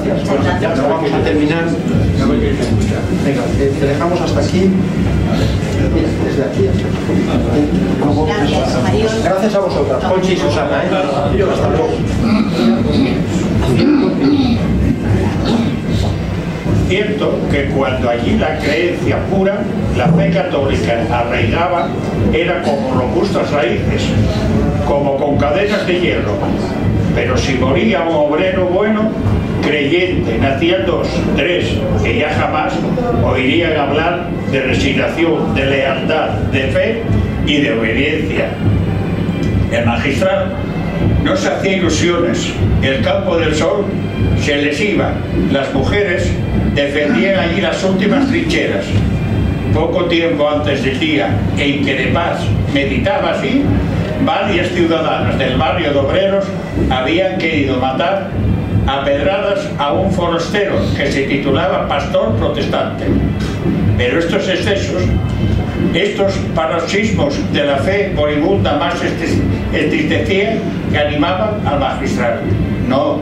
Gracias. Bueno, ya no vamos a terminar. Venga, te dejamos hasta aquí. Mira, desde aquí hasta aquí. Gracias a vosotras, Conchi y Susana. Hasta luego. Cierto que cuando allí la creencia pura, la fe católica arraigaba, era como robustas raíces, como con cadenas de hierro. Pero si moría un obrero bueno, creyente, nacían 2, 3, que ya jamás oirían hablar de resignación, de lealtad, de fe y de obediencia. El magistral no se hacía ilusiones, el campo del sol se les iba, las mujeres defendían allí las últimas trincheras. Poco tiempo antes del día en que de paz meditaba así, varias ciudadanas del barrio de Obreros habían querido matar a pedradas a un forastero que se titulaba pastor protestante. Pero estos excesos, estos paroxismos de la fe moribunda más entristecían que animaban al magistral. No,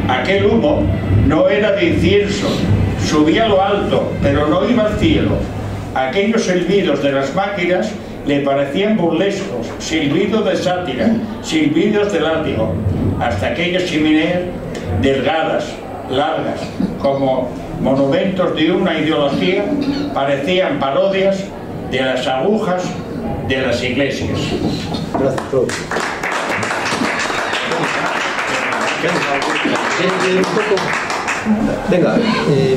aquel humo no era de incienso, subía a lo alto, pero no iba al cielo. Aquellos silbidos de las máquinas le parecían burlescos, silbidos de sátira, silbidos de látigo, hasta aquellas chimeneas delgadas, largas, como monumentos de una ideología, parecían parodias de las agujas de las iglesias. Gracias a todos. Venga,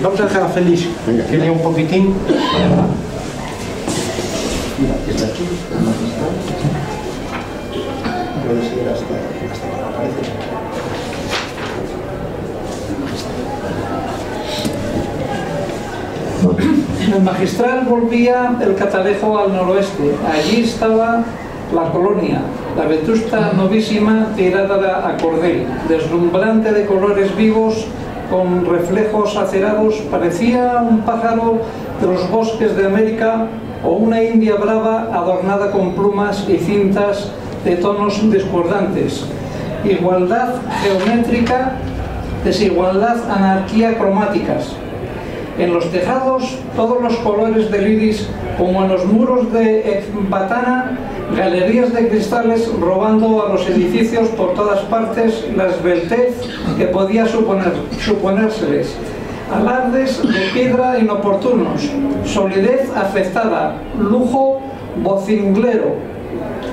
vamos a dejar a Félix que lea un poquitín. Mira, desde aquí, puede seguir hasta que aparece. El magistral volvía el Catalejo al noroeste. Allí estaba la colonia, la vetusta novísima tirada a cordel, deslumbrante de colores vivos con reflejos acerados, parecía un pájaro de los bosques de América o una india brava adornada con plumas y cintas de tonos discordantes. Igualdad geométrica, desigualdad, anarquía cromáticas. En los tejados, todos los colores del iris, como en los muros de Ecbatana, galerías de cristales robando a los edificios por todas partes la esbeltez que podía suponérseles. Alardes de piedra inoportunos, solidez afectada, lujo vocinglero.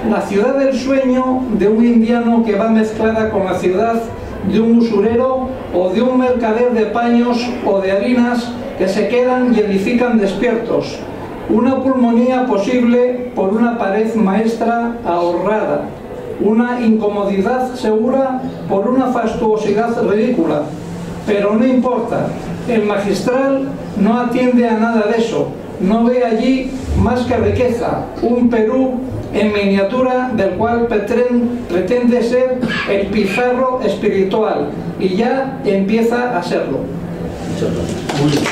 La ciudad del sueño de un indiano que va mezclada con la ciudad de un usurero o de un mercader de paños o de harinas que se quedan y edifican despiertos. Una pulmonía posible por una pared maestra ahorrada. Una incomodidad segura por una fastuosidad ridícula. Pero no importa, el magistral no atiende a nada de eso. No ve allí más que riqueza, un Perú en miniatura del cual pretende ser el Pizarro espiritual, y ya empieza a serlo. Muchas gracias. Muy bien.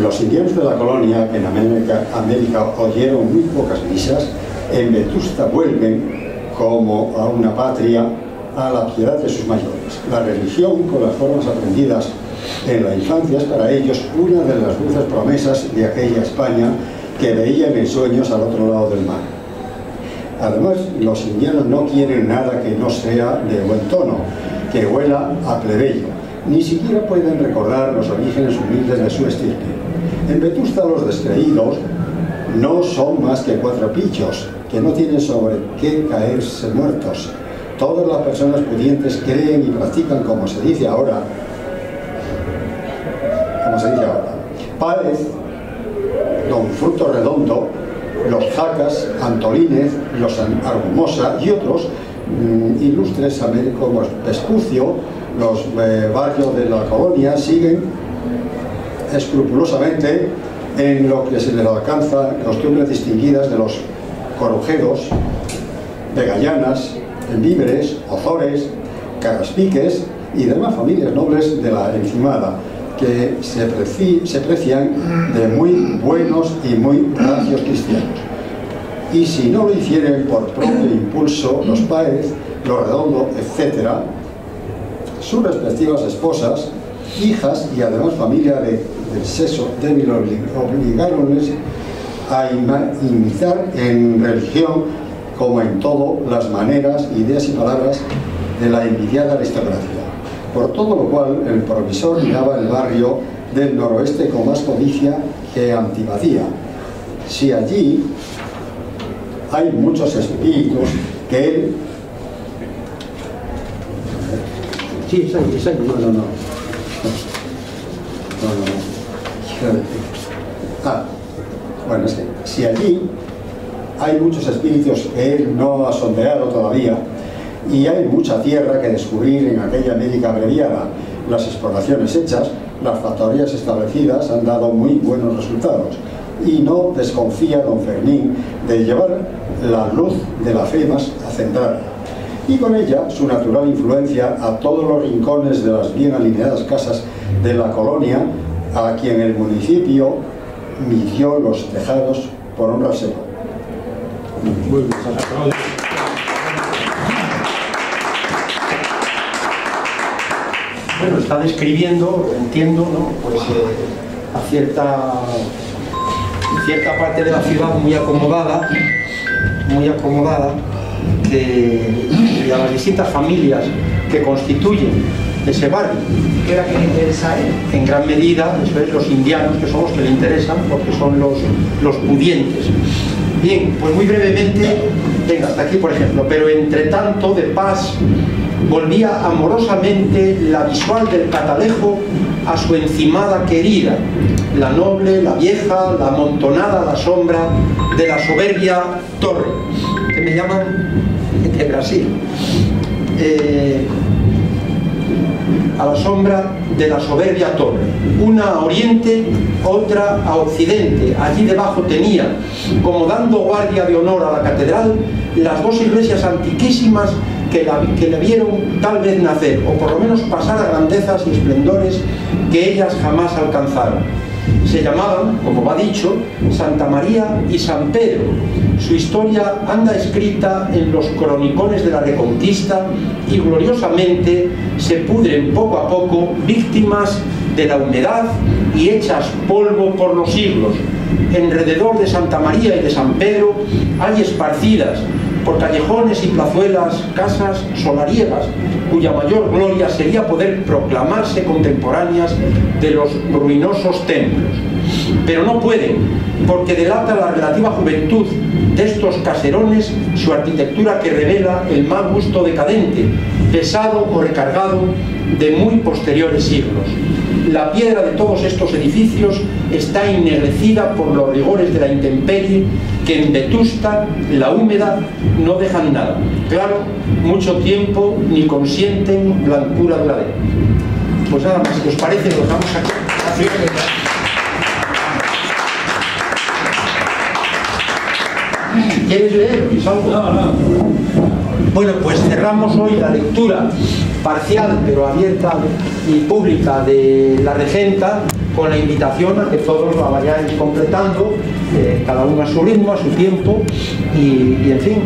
Los indianos de la colonia, que en América oyeron muy pocas misas, en Vetusta vuelven, como a una patria, a la piedad de sus mayores. La religión, con las formas aprendidas en la infancia, es para ellos una de las dulces promesas de aquella España que veían en sueños al otro lado del mar. Además, los indianos no quieren nada que no sea de buen tono, que huela a plebeyo. Ni siquiera pueden recordar los orígenes humildes de su estirpe. En Vetusta los descreídos no son más que 4 pillos, que no tienen sobre qué caerse muertos. Todas las personas pudientes creen y practican como se dice ahora. Páez, don Fruto Redondo, los Zacas, Antolínez, los Argumosa y otros ilustres Américo Vespucio, los barrios de la colonia siguen escrupulosamente en lo que se les alcanza costumbres distinguidas de los corujeros vegallanas, víveres, ozores, carraspiques y demás familias nobles de la encimada, que se precian de muy buenos y muy rancios cristianos. Y si no lo hicieren por propio impulso, los Páez, los Redondo, etc., sus respectivas esposas, hijas y además familia del sexo débil obligáronles a imitar en religión, como en todo, las maneras, ideas y palabras de la envidiada aristocracia. Por todo lo cual, el provisor miraba el barrio del noroeste con más codicia que antipatía. Si allí hay muchos espíritus que él... Sí, exacto. No. Bueno, es que si allí hay muchos espíritus que él no ha sondeado todavía, y hay mucha tierra que descubrir en aquella América abreviada, las exploraciones hechas, las factorías establecidas han dado muy buenos resultados, y no desconfía don Fermín de llevar la luz de la fe más acendrada, y con ella su natural influencia a todos los rincones de las bien alineadas casas de la colonia, a quien el municipio midió los tejados por un rasero. Muy bien. Bueno, está describiendo, entiendo, ¿no? Pues a cierta parte de la ciudad muy acomodada, y a las distintas familias que constituyen ese barrio. ¿Qué era que le interesa a él? En gran medida, eso es, los indianos, que son los que le interesan, porque son los pudientes. Bien, pues muy brevemente, venga, hasta aquí por ejemplo, pero entre tanto, de paz, volvía amorosamente la visual del Catalejo a su encimada querida, la noble, la vieja, la amontonada a la sombra de la soberbia torre, que me llaman de Brasil, a la sombra de la soberbia torre, una a oriente, otra a occidente. Allí debajo tenía, como dando guardia de honor a la catedral, las dos iglesias antiquísimas que le vieron tal vez nacer, o por lo menos pasar a grandezas y esplendores que ellas jamás alcanzaron. Se llamaban, como va dicho, Santa María y San Pedro. Su historia anda escrita en los cronicones de la Reconquista y gloriosamente se pudren poco a poco, víctimas de la humedad y hechas polvo por los siglos. Alrededor de Santa María y de San Pedro hay esparcidas por callejones y plazuelas casas solariegas, cuya mayor gloria sería poder proclamarse contemporáneas de los ruinosos templos. Pero no pueden, porque delata la relativa juventud de estos caserones su arquitectura, que revela el mal gusto decadente, pesado o recargado de muy posteriores siglos. La piedra de todos estos edificios está ennegrecida por los rigores de la intemperie, que en Vetusta, la húmeda, no dejan nada. Claro, mucho tiempo ni consienten blancura duradera. Pues nada más, si os parece, lo dejamos aquí. ¿Quieres leer? No. Bueno, pues cerramos hoy la lectura parcial, pero abierta y pública, de La Regenta, con la invitación a que todos la vayáis completando, cada uno a su ritmo, a su tiempo, y en fin,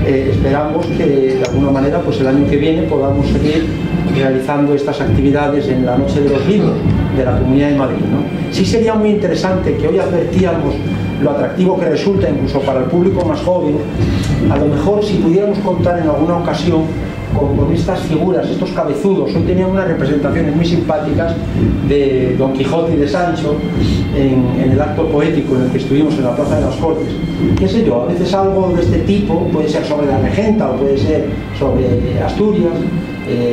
esperamos que de alguna manera pues el año que viene podamos seguir realizando estas actividades en la Noche de los Libros de la Comunidad de Madrid, ¿no? Sí sería muy interesante, que hoy advertíamos lo atractivo que resulta incluso para el público más joven, a lo mejor si pudiéramos contar en alguna ocasión con estas figuras, estos cabezudos. Hoy tenían unas representaciones muy simpáticas de Don Quijote y de Sancho en el acto poético en el que estuvimos en la Plaza de las Cortes. Qué sé yo, a veces algo de este tipo puede ser sobre la Regenta o puede ser sobre Asturias,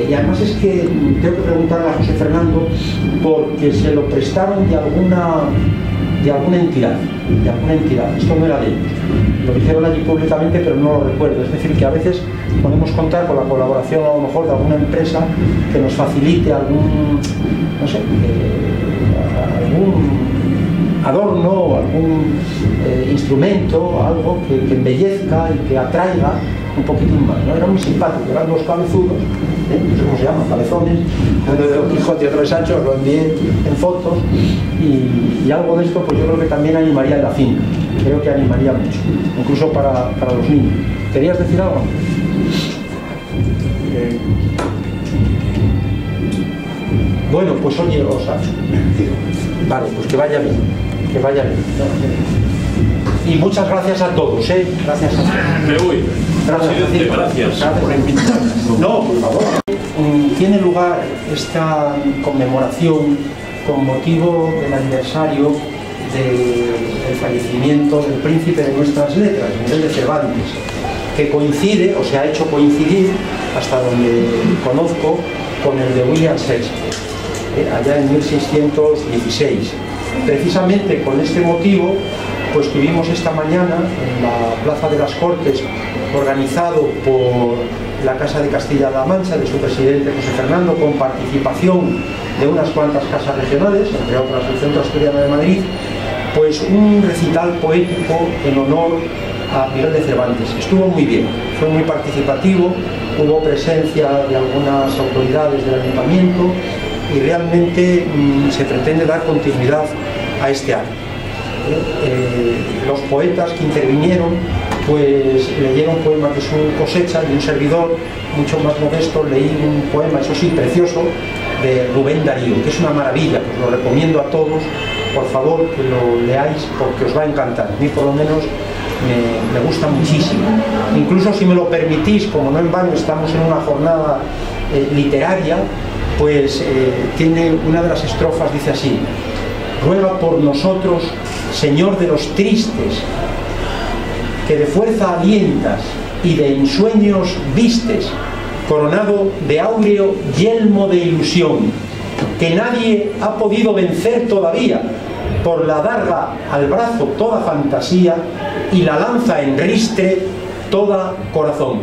y además es que tengo que preguntarle a José Fernando porque se lo prestaron de alguna entidad, esto no era de ellos, lo dijeron allí públicamente pero no lo recuerdo. Es decir, que a veces podemos contar con la colaboración a lo mejor de alguna empresa que nos facilite algún, no sé, algún adorno, algún instrumento, algo que embellezca y que atraiga un poquitín más, ¿no? Era muy simpático, eran dos cabezudos, no sé cómo se llaman, cabezones, uno de Don Quijote y otro de Sancho, os lo envié en fotos, y algo de esto pues yo creo que también animaría en la finca, creo que animaría mucho, incluso para los niños. ¿Querías decir algo? Bueno, pues oye, Rosa, vale, pues que vaya bien, que vaya bien. Y muchas gracias a todos, gracias a todos. Me voy. Gracias, gracias por invitarnos. No, por favor. Tiene lugar esta conmemoración con motivo del aniversario del fallecimiento del príncipe de nuestras letras, Miguel de Cervantes, que coincide, o se ha hecho coincidir, hasta donde conozco, con el de William Shakespeare, allá en 1616. Precisamente con este motivo, pues tuvimos esta mañana en la Plaza de las Cortes, organizado por la Casa de Castilla-La Mancha, de su presidente José Fernando, con participación de unas cuantas casas regionales, entre otras el Centro Asturiano de Madrid, pues un recital poético en honor a Miguel de Cervantes. Estuvo muy bien, fue muy participativo, hubo presencia de algunas autoridades del ayuntamiento y realmente se pretende dar continuidad a este acto. Los poetas que intervinieron pues leyeron poemas de su cosecha, y un servidor mucho más modesto leí un poema, eso sí, precioso, de Rubén Darío, que es una maravilla, pues lo recomiendo a todos, por favor que lo leáis porque os va a encantar. A mí por lo menos me gusta muchísimo. Incluso si me lo permitís, como no en vano estamos en una jornada literaria, pues tiene una de las estrofas, dice así: ruega por nosotros, Señor de los tristes, que de fuerza alientas y de ensueños vistes, coronado de áureo yelmo de ilusión, que nadie ha podido vencer todavía, por la daga al brazo toda fantasía y la lanza en ristre toda corazón.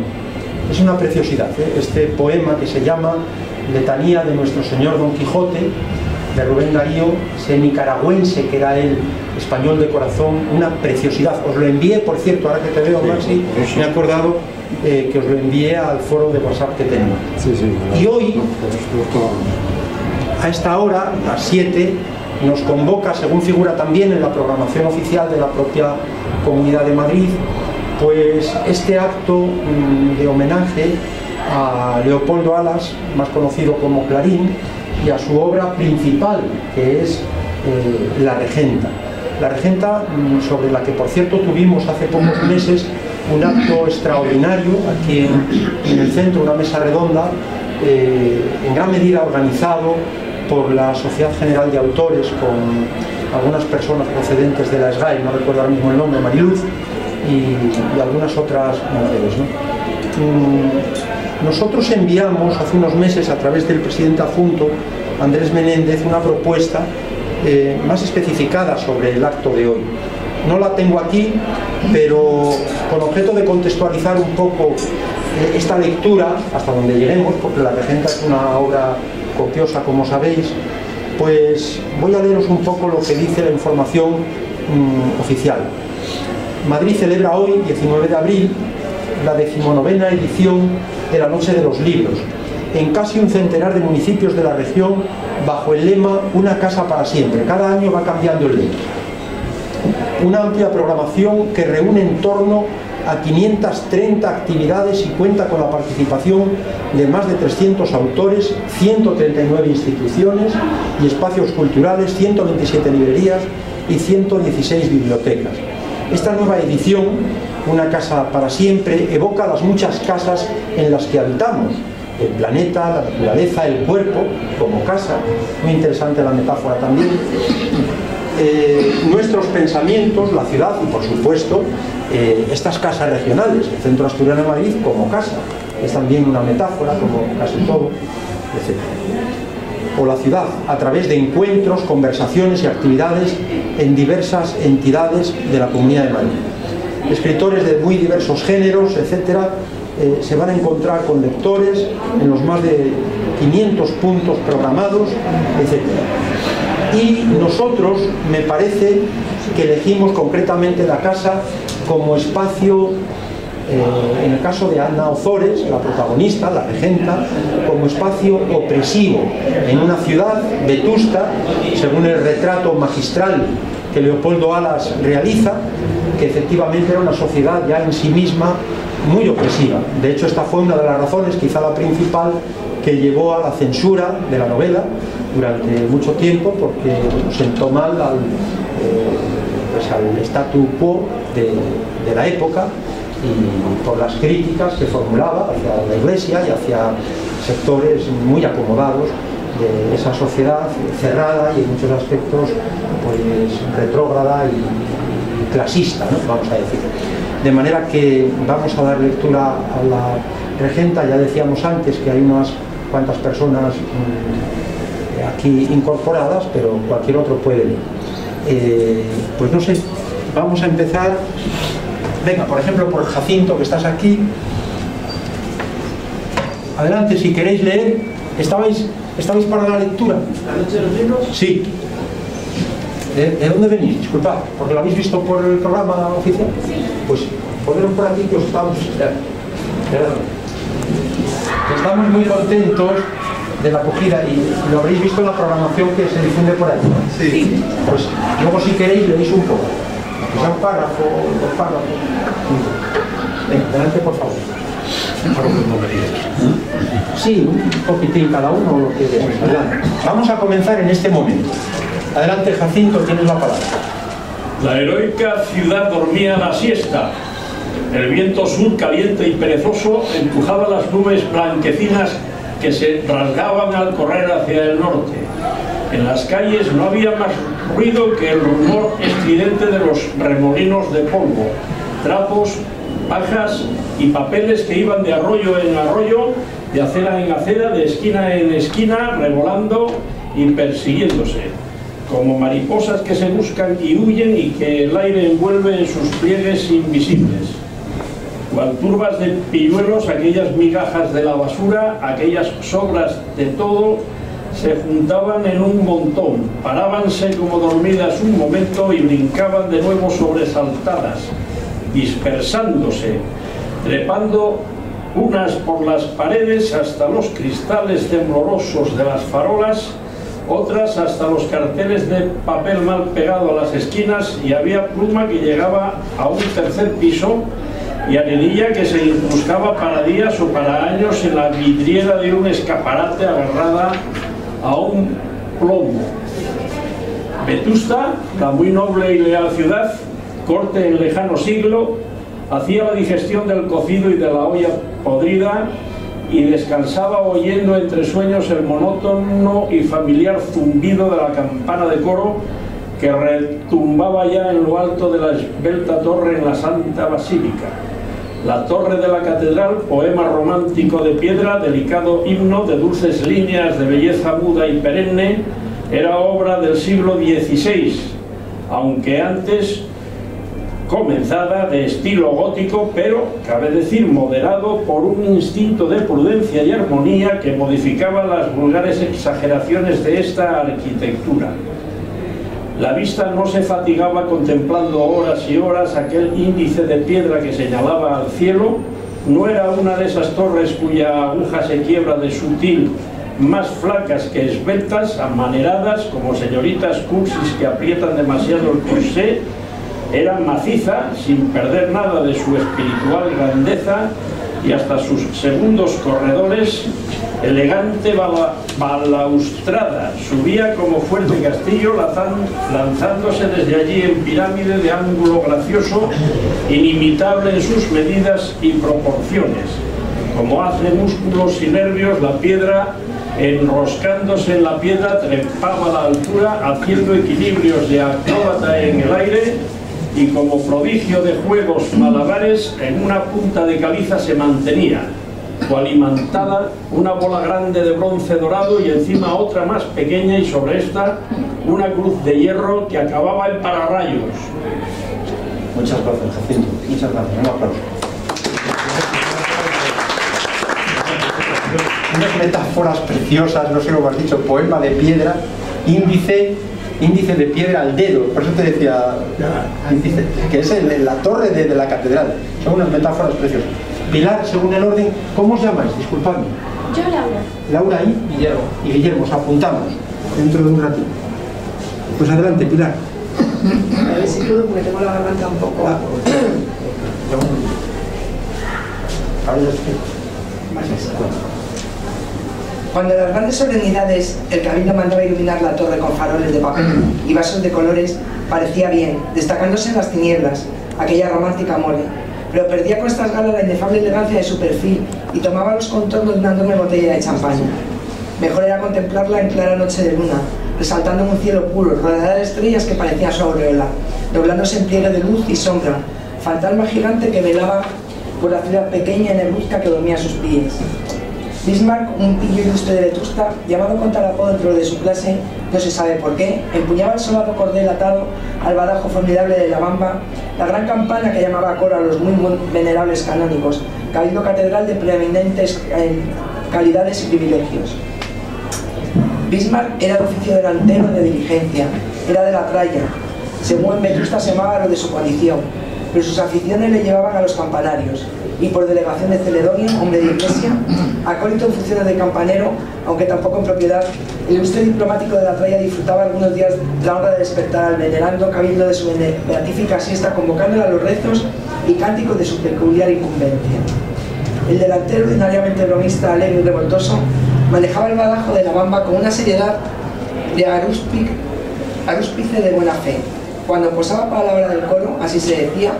Es una preciosidad, este poema que se llama Letanía de Nuestro Señor Don Quijote, de Rubén Darío, ese nicaragüense que era el español de corazón, una preciosidad. Os lo envié, por cierto, ahora que te veo, Maxi, me he acordado que os lo envié al foro de WhatsApp que tengo. Y hoy, a esta hora, a las 7, nos convoca, según figura también en la programación oficial de la propia Comunidad de Madrid, pues este acto de homenaje a Leopoldo Alas, más conocido como Clarín, y a su obra principal, que es La Regenta. La Regenta, sobre la que por cierto tuvimos hace pocos meses un acto extraordinario aquí en el centro, una mesa redonda, en gran medida organizado por la Sociedad General de Autores, con algunas personas procedentes de la SGAE, no recuerdo ahora mismo el nombre, Mariluz, y algunas otras mujeres, ¿no? Nosotros enviamos hace unos meses a través del presidente adjunto, Andrés Menéndez, una propuesta más especificada sobre el acto de hoy. No la tengo aquí, pero con objeto de contextualizar un poco esta lectura, hasta donde lleguemos, porque La Regenta es una obra copiosa, como sabéis, pues voy a leeros un poco lo que dice la información oficial. Madrid celebra hoy, 19 de abril, la 19ª edición de la Noche de los Libros, en casi un centenar de municipios de la región, bajo el lema Una casa para siempre. Cada año va cambiando el lema. Una amplia programación que reúne en torno a 530 actividades y cuenta con la participación de más de 300 autores, 139 instituciones y espacios culturales, 127 librerías y 116 bibliotecas. Esta nueva edición, Una casa para siempre, evoca las muchas casas en las que habitamos, el planeta, la naturaleza, el cuerpo como casa, muy interesante la metáfora también, nuestros pensamientos, la ciudad y por supuesto estas casas regionales, el Centro Asturiano de Madrid como casa, es también una metáfora como casi todo, etc. O la ciudad, a través de encuentros, conversaciones y actividades en diversas entidades de la Comunidad de Madrid. Escritores de muy diversos géneros, etcétera, se van a encontrar con lectores en los más de 500 puntos programados, etcétera. Y nosotros, me parece que elegimos concretamente la casa como espacio en el caso de Ana Ozores, la protagonista, la regenta, como espacio opresivo en una ciudad, Vetusta, según el retrato magistral que Leopoldo Alas realiza, que efectivamente era una sociedad ya en sí misma muy opresiva. De hecho, esta fue una de las razones, quizá la principal, que llevó a la censura de la novela durante mucho tiempo, porque sentó mal al statu quo de la época, y por las críticas que formulaba hacia la Iglesia y hacia sectores muy acomodados de esa sociedad cerrada y en muchos aspectos pues retrógrada y clasista, ¿no? Vamos a decir. De manera que vamos a dar lectura a la regenta. Ya decíamos antes que hay unas cuantas personas aquí incorporadas, pero cualquier otro puede leer. Pues no sé, vamos a empezar. Venga, por ejemplo, por Jacinto, que estás aquí. Adelante, si queréis leer. ¿Estabais para la lectura? ¿La noche de los libros? Sí. ¿De dónde venís? Disculpad, porque lo habéis visto por el programa oficial. Sí. Pues poneros por aquí que os estamos... Estamos muy contentos de la acogida y lo habréis visto en la programación que se difunde por ahí, ¿no? Sí. Pues luego si queréis leéis un poco. Quizá un párrafo, dos párrafos. Venga, adelante por favor. Sí, un poquitín cada uno lo que veáis. Adelante. Vamos a comenzar en este momento. Adelante, Jacinto, tienes la palabra. La heroica ciudad dormía la siesta. El viento sur, caliente y perezoso, empujaba las nubes blanquecinas que se rasgaban al correr hacia el norte. En las calles no había más ruido que el rumor estridente de los remolinos de polvo, trapos, pajas y papeles que iban de arroyo en arroyo, de acera en acera, de esquina en esquina, revolando y persiguiéndose, como mariposas que se buscan y huyen y que el aire envuelve en sus pliegues invisibles. Cual turbas de pilluelos, aquellas migajas de la basura, aquellas sobras de todo, se juntaban en un montón, parábanse como dormidas un momento y brincaban de nuevo sobresaltadas, dispersándose, trepando unas por las paredes hasta los cristales temblorosos de las farolas, otras hasta los carteles de papel mal pegado a las esquinas, y había pluma que llegaba a un tercer piso y arenilla que se incrustaba para días o para años en la vidriera de un escaparate agarrada a un plomo. Vetusta, la muy noble y leal ciudad, corte en lejano siglo, hacía la digestión del cocido y de la olla podrida y descansaba oyendo entre sueños el monótono y familiar zumbido de la campana de coro que retumbaba ya en lo alto de la esbelta torre en la Santa Basílica. La torre de la catedral, poema romántico de piedra, delicado himno de dulces líneas de belleza muda y perenne, era obra del siglo XVI, aunque antes comenzada, de estilo gótico, pero, cabe decir, moderado por un instinto de prudencia y armonía que modificaba las vulgares exageraciones de esta arquitectura. La vista no se fatigaba contemplando horas y horas aquel índice de piedra que señalaba al cielo. No era una de esas torres cuya aguja se quiebra de sutil, más flacas que esbeltas, amaneradas, como señoritas cursis que aprietan demasiado el corsé. Era maciza, sin perder nada de su espiritual grandeza, y hasta sus segundos corredores, elegante balaustrada, subía como fuerte castillo, lanzándose desde allí en pirámide de ángulo gracioso, inimitable en sus medidas y proporciones. Como hace músculos y nervios, la piedra, enroscándose en la piedra, trepaba a la altura, haciendo equilibrios de acróbata en el aire, y como prodigio de juegos malabares, en una punta de caliza se mantenía, cual imantada, una bola grande de bronce dorado y encima otra más pequeña, y sobre esta una cruz de hierro que acababa en pararrayos. Muchas gracias, Jacinto. Muchas gracias. Un aplauso. Unas metáforas preciosas, no sé lo que has dicho, poema de piedra, índice, índice de piedra al dedo, por eso te decía, índice, que es la torre de la catedral. Son unas metáforas preciosas. Pilar, según el orden, ¿cómo os llamáis? Disculpadme. Yo, Laura. Laura y Guillermo. Y Guillermo, os apuntamos dentro de un ratito. Pues adelante, Pilar. A ver si puedo, porque tengo la garganta un poco. Cuando en las grandes solemnidades el cabildo mandaba iluminar la torre con faroles de papel y vasos de colores, parecía bien, destacándose en las tinieblas, aquella romántica mole. Pero perdía con estas galas la inefable elegancia de su perfil y tomaba los contornos de una enorme botella de champaña. Mejor era contemplarla en clara noche de luna, resaltando en un cielo puro, rodeada de estrellas que parecían su aureola, doblándose en pliegue de luz y sombra, fantasma gigante que velaba por la ciudad pequeña y negruzca que dormía a sus pies. Bismarck, un pillo ilustre de Vetusta, llamado con tal apodo dentro de su clase, no se sabe por qué, empuñaba el soldado cordel atado al badajo formidable de la bamba, la gran campana que llamaba a coro a los muy venerables canónigos, cabildo catedral de preeminentes calidades y privilegios. Bismarck era de oficio delantero de diligencia, era de la tralla, según en Vetusta se llamaba lo de su coalición, pero sus aficiones le llevaban a los campanarios, y por delegación de Celedonio, hombre de iglesia, acólito en funciones de campanero, aunque tampoco en propiedad, el ilustre diplomático de la tralla disfrutaba algunos días la honra de despertar al venerando cabildo de su beatífica siesta, convocándole a los rezos y cánticos de su peculiar incumbencia. El delantero, ordinariamente bromista, alegre y revoltoso, manejaba el badajo de la bamba con una seriedad de arúspice de buena fe. Cuando posaba para la hora del coro, así se decía,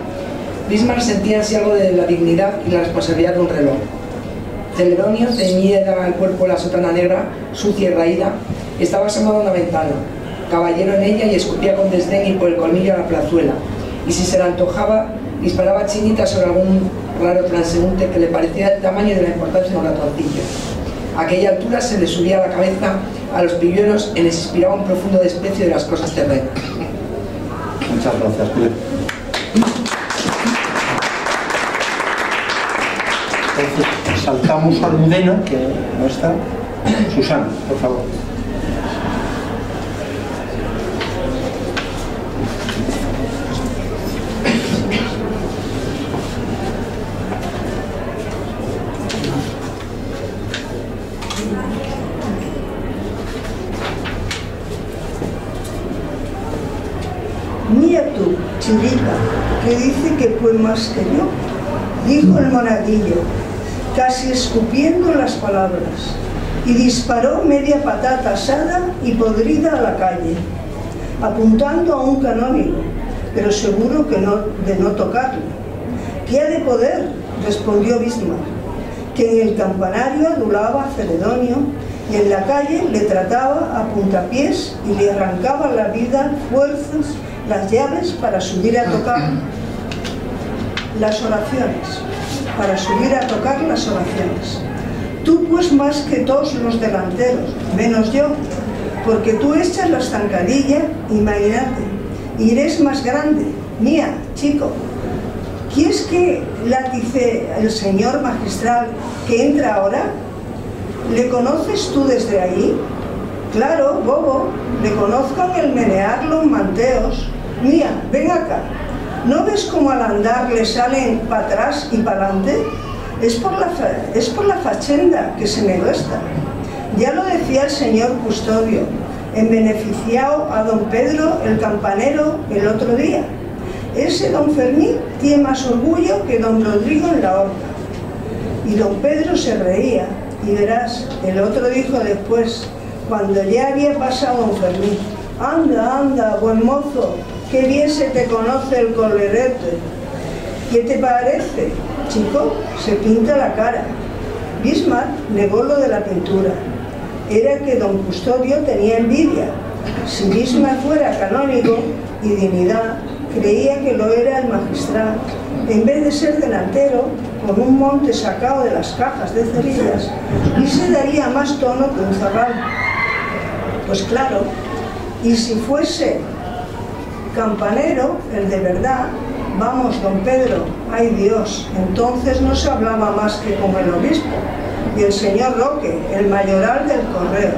Bismarck sentía así algo de la dignidad y la responsabilidad de un reloj. Celedonio, ceñida al cuerpo la sotana negra, sucia y raída, estaba asomado a una ventana, caballero en ella, y escupía con desdén y por el colmillo a la plazuela, y si se le antojaba, disparaba chinitas sobre algún raro transeúnte que le parecía del tamaño y de la importancia de un ratoncillo. A aquella altura se le subía a la cabeza a los pilluelos y les inspiraba un profundo desprecio de las cosas terrenas. Muchas gracias, Pilar. Entonces, saltamos a Almudena, que no está. Susana, por favor. Mira tú, chirita, que dice que fue más que yo, dijo el monaguillo, casi escupiendo las palabras, y disparó media patata asada y podrida a la calle, apuntando a un canónigo, pero seguro que no, de no tocarlo. ¿Qué ha de poder?, respondió Bismarck, que en el campanario adulaba a Celedonio y en la calle le trataba a puntapiés y le arrancaba la vida, fuerzas, las llaves para subir a tocar las oraciones, Tú pues más que todos los delanteros, menos yo, porque tú echas la zancadilla, imagínate, y eres más grande. Mía, chico, ¿quieres que latice el señor magistral que entra ahora? ¿Le conoces tú desde ahí? Claro, bobo, le conozco en el menear los manteos. Mía, ven acá. ¿No ves cómo al andar le salen para atrás y para adelante? Es por la fachenda que se me gasta. Ya lo decía el señor custodio, en beneficiado a don Pedro el campanero el otro día. Ese don Fermín tiene más orgullo que don Rodrigo en la horca. Y don Pedro se reía, y verás, el otro dijo después, cuando ya había pasado don Fermín: anda, anda, buen mozo, qué bien se te conoce el colerete. ¿Qué te parece, chico? Se pinta la cara. Bismarck negó lo de la pintura. Era que don Custodio tenía envidia. Si Bismarck fuera canónigo y dignidad, creía que lo era el magistral. En vez de ser delantero, con un monte sacado de las cajas de cerillas, y se daría más tono que un zagal. Pues claro, y si fuese campanero, el de verdad, vamos, don Pedro, ay Dios, entonces no se hablaba más que con el obispo y el señor Roque, el mayoral del correo.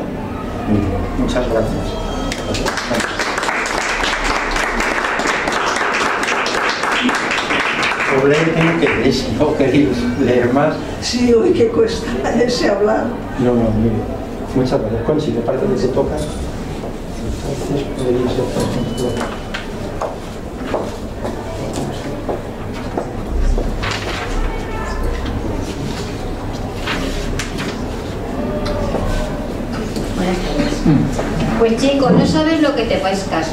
Muchas gracias. por leer tengo que leer, si no queréis leer más. Sí, hoy que cuesta ese hablar. No, mire. Muchas gracias. Conchi, ¿me parece que se toca? Entonces podría ser, por ejemplo... Pues chico, no sabes lo que te pescas,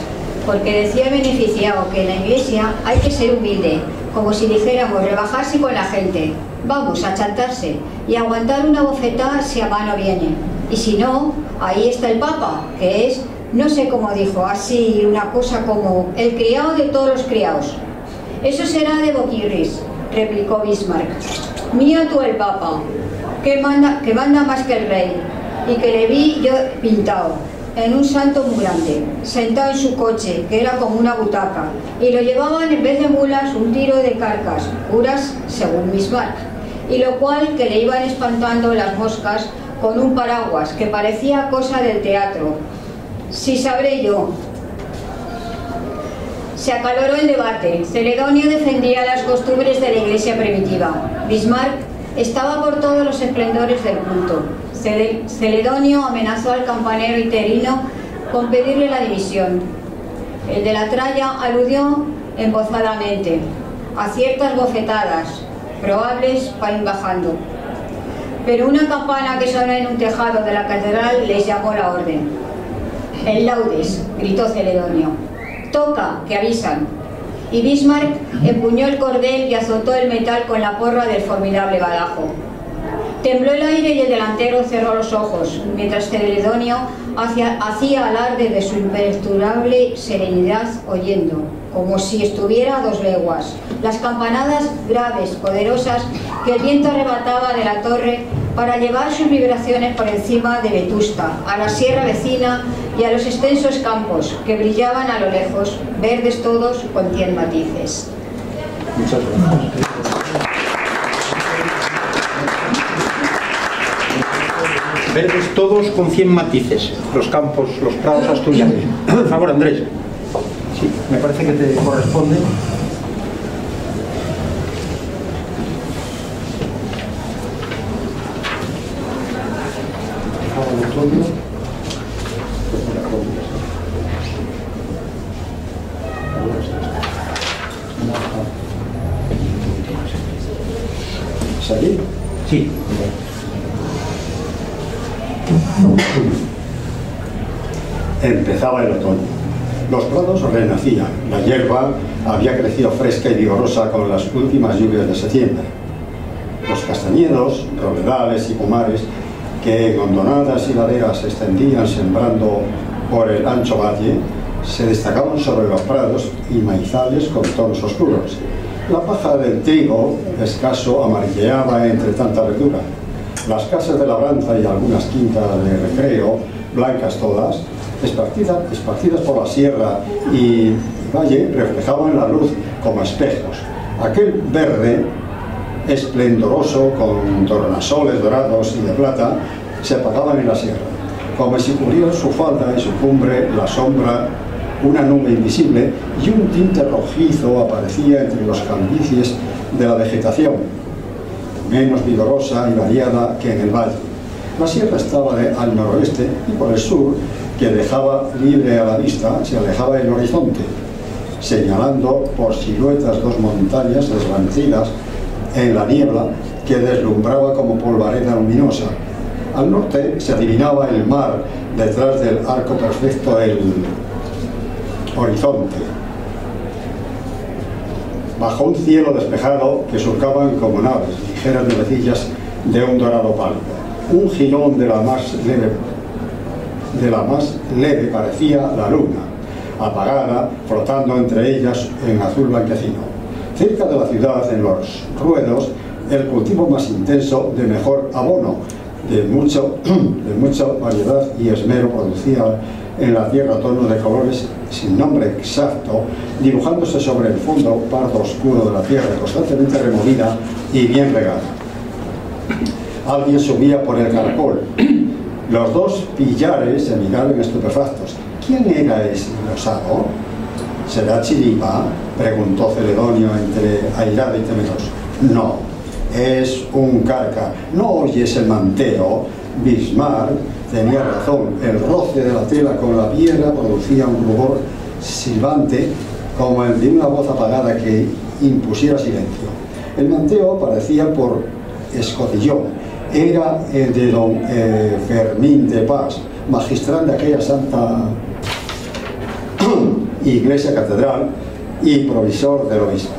porque decía beneficiado que en la iglesia hay que ser humilde, como si dijéramos rebajarse con la gente, vamos, a chantarse y aguantar una bofetada si a mano viene. Y si no, ahí está el Papa, que es, no sé cómo dijo, así una cosa como el criado de todos los criados. Eso será de boquirris, replicó Bismarck. Mira tú el Papa, que manda más que el rey, y que le vi yo pintado en un santo muy grande, sentado en su coche, que era como una butaca, y lo llevaban en vez de mulas un tiro de carcas, curas según Bismarck, y lo cual que le iban espantando las moscas con un paraguas, que parecía cosa del teatro. Si sabré yo. Se acaloró el debate. Celedonio defendía las costumbres de la iglesia primitiva. Bismarck estaba por todos los esplendores del culto. Celedonio amenazó al campanero interino con pedirle la dimisión. El de la tralla aludió embozadamente a ciertas bofetadas, probables para ir bajando. Pero una campana que sonó en un tejado de la catedral les llamó la orden. «El laudes», gritó Celedonio. «Toca, que avisan». Y Bismarck empuñó el cordel y azotó el metal con la porra del formidable badajo. Tembló el aire y el delantero cerró los ojos, mientras Celedonio hacía alarde de su imperturbable serenidad oyendo, como si estuviera a 2 leguas, las campanadas graves, poderosas, que el viento arrebataba de la torre para llevar sus vibraciones por encima de Vetusta, a la sierra vecina y a los extensos campos que brillaban a lo lejos, verdes todos con 100 matices. Muchas gracias. Verdes todos con 100 matices, los campos, los prados asturianos. Por favor, Andrés. Sí, me parece que te corresponde. ¿Salir? Sí. Empezaba el otoño. Los prados renacían. La hierba había crecido fresca y vigorosa con las últimas lluvias de septiembre. Los castañedos, rovedales y pomares que en hondonadas y laderas se extendían sembrando por el ancho valle se destacaban sobre los prados y maizales con tonos oscuros. La paja del trigo escaso amarilleaba entre tanta verdura. Las casas de labranza y algunas quintas de recreo, blancas todas, esparcidas por la sierra y valle, reflejaban la luz como espejos. Aquel verde esplendoroso con tornasoles dorados y de plata se apagaban en la sierra, como si cubriera su falda y su cumbre la sombra, una nube invisible, y un tinte rojizo aparecía entre los calvicies de la vegetación, menos vigorosa y variada que en el valle. La sierra estaba al noroeste y por el sur, que dejaba libre a la vista, se alejaba el horizonte, señalando por siluetas 2 montañas desvanecidas en la niebla que deslumbraba como polvareda luminosa. Al norte se adivinaba el mar, detrás del arco perfecto el horizonte, bajo un cielo despejado que surcaban como naves, ligeras nubecillas de un dorado pálido. Un jirón de la más leve parecía la luna, apagada, flotando entre ellas en azul blanquecino. Cerca de la ciudad, en los ruedos, el cultivo más intenso de mejor abono, de mucha variedad y esmero, producía en la tierra tonos de colores sin nombre exacto, dibujándose sobre el fondo pardo oscuro de la tierra, constantemente removida y bien regada. Alguien subía por el caracol. Los 2 pillares se miraron estupefactos. ¿Quién era ese losado? ¿Será chiripa?, preguntó Celedonio entre airado y temeroso. No, es un carca. ¿No oyes el manteo? Bismarck tenía razón. El roce de la tela con la piedra producía un rubor silbante como el de una voz apagada que impusiera silencio. El manteo parecía por escotillón. Era el de don Fermín de Pas, magistral de aquella santa iglesia catedral y provisor del obispo.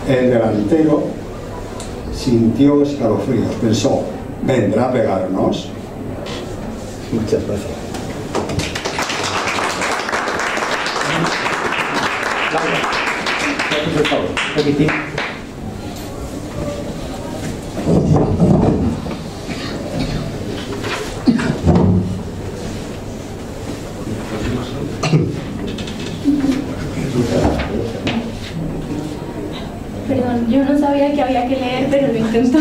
El delantero sintió escalofríos, pensó: ¿vendrá a pegarnos? Muchas gracias. Por favor, repetir. Perdón, yo no sabía que había que leer, pero lo intento.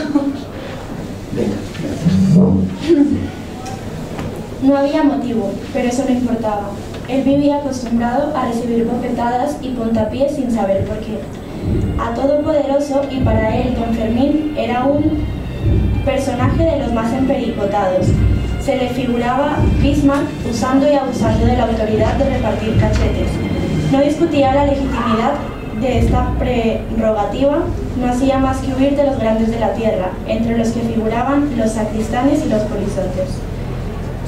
No había motivo, pero eso no importaba. Él vivía acostumbrado a recibir bofetadas y puntapiés sin saber por qué. A todopoderoso, y para él don Fermín era un personaje de los más empericotados. Se le figuraba Bismarck usando y abusando de la autoridad de repartir cachetes. No discutía la legitimidad de esta prerrogativa, no hacía más que huir de los grandes de la tierra, entre los que figuraban los sacristanes y los polizontes.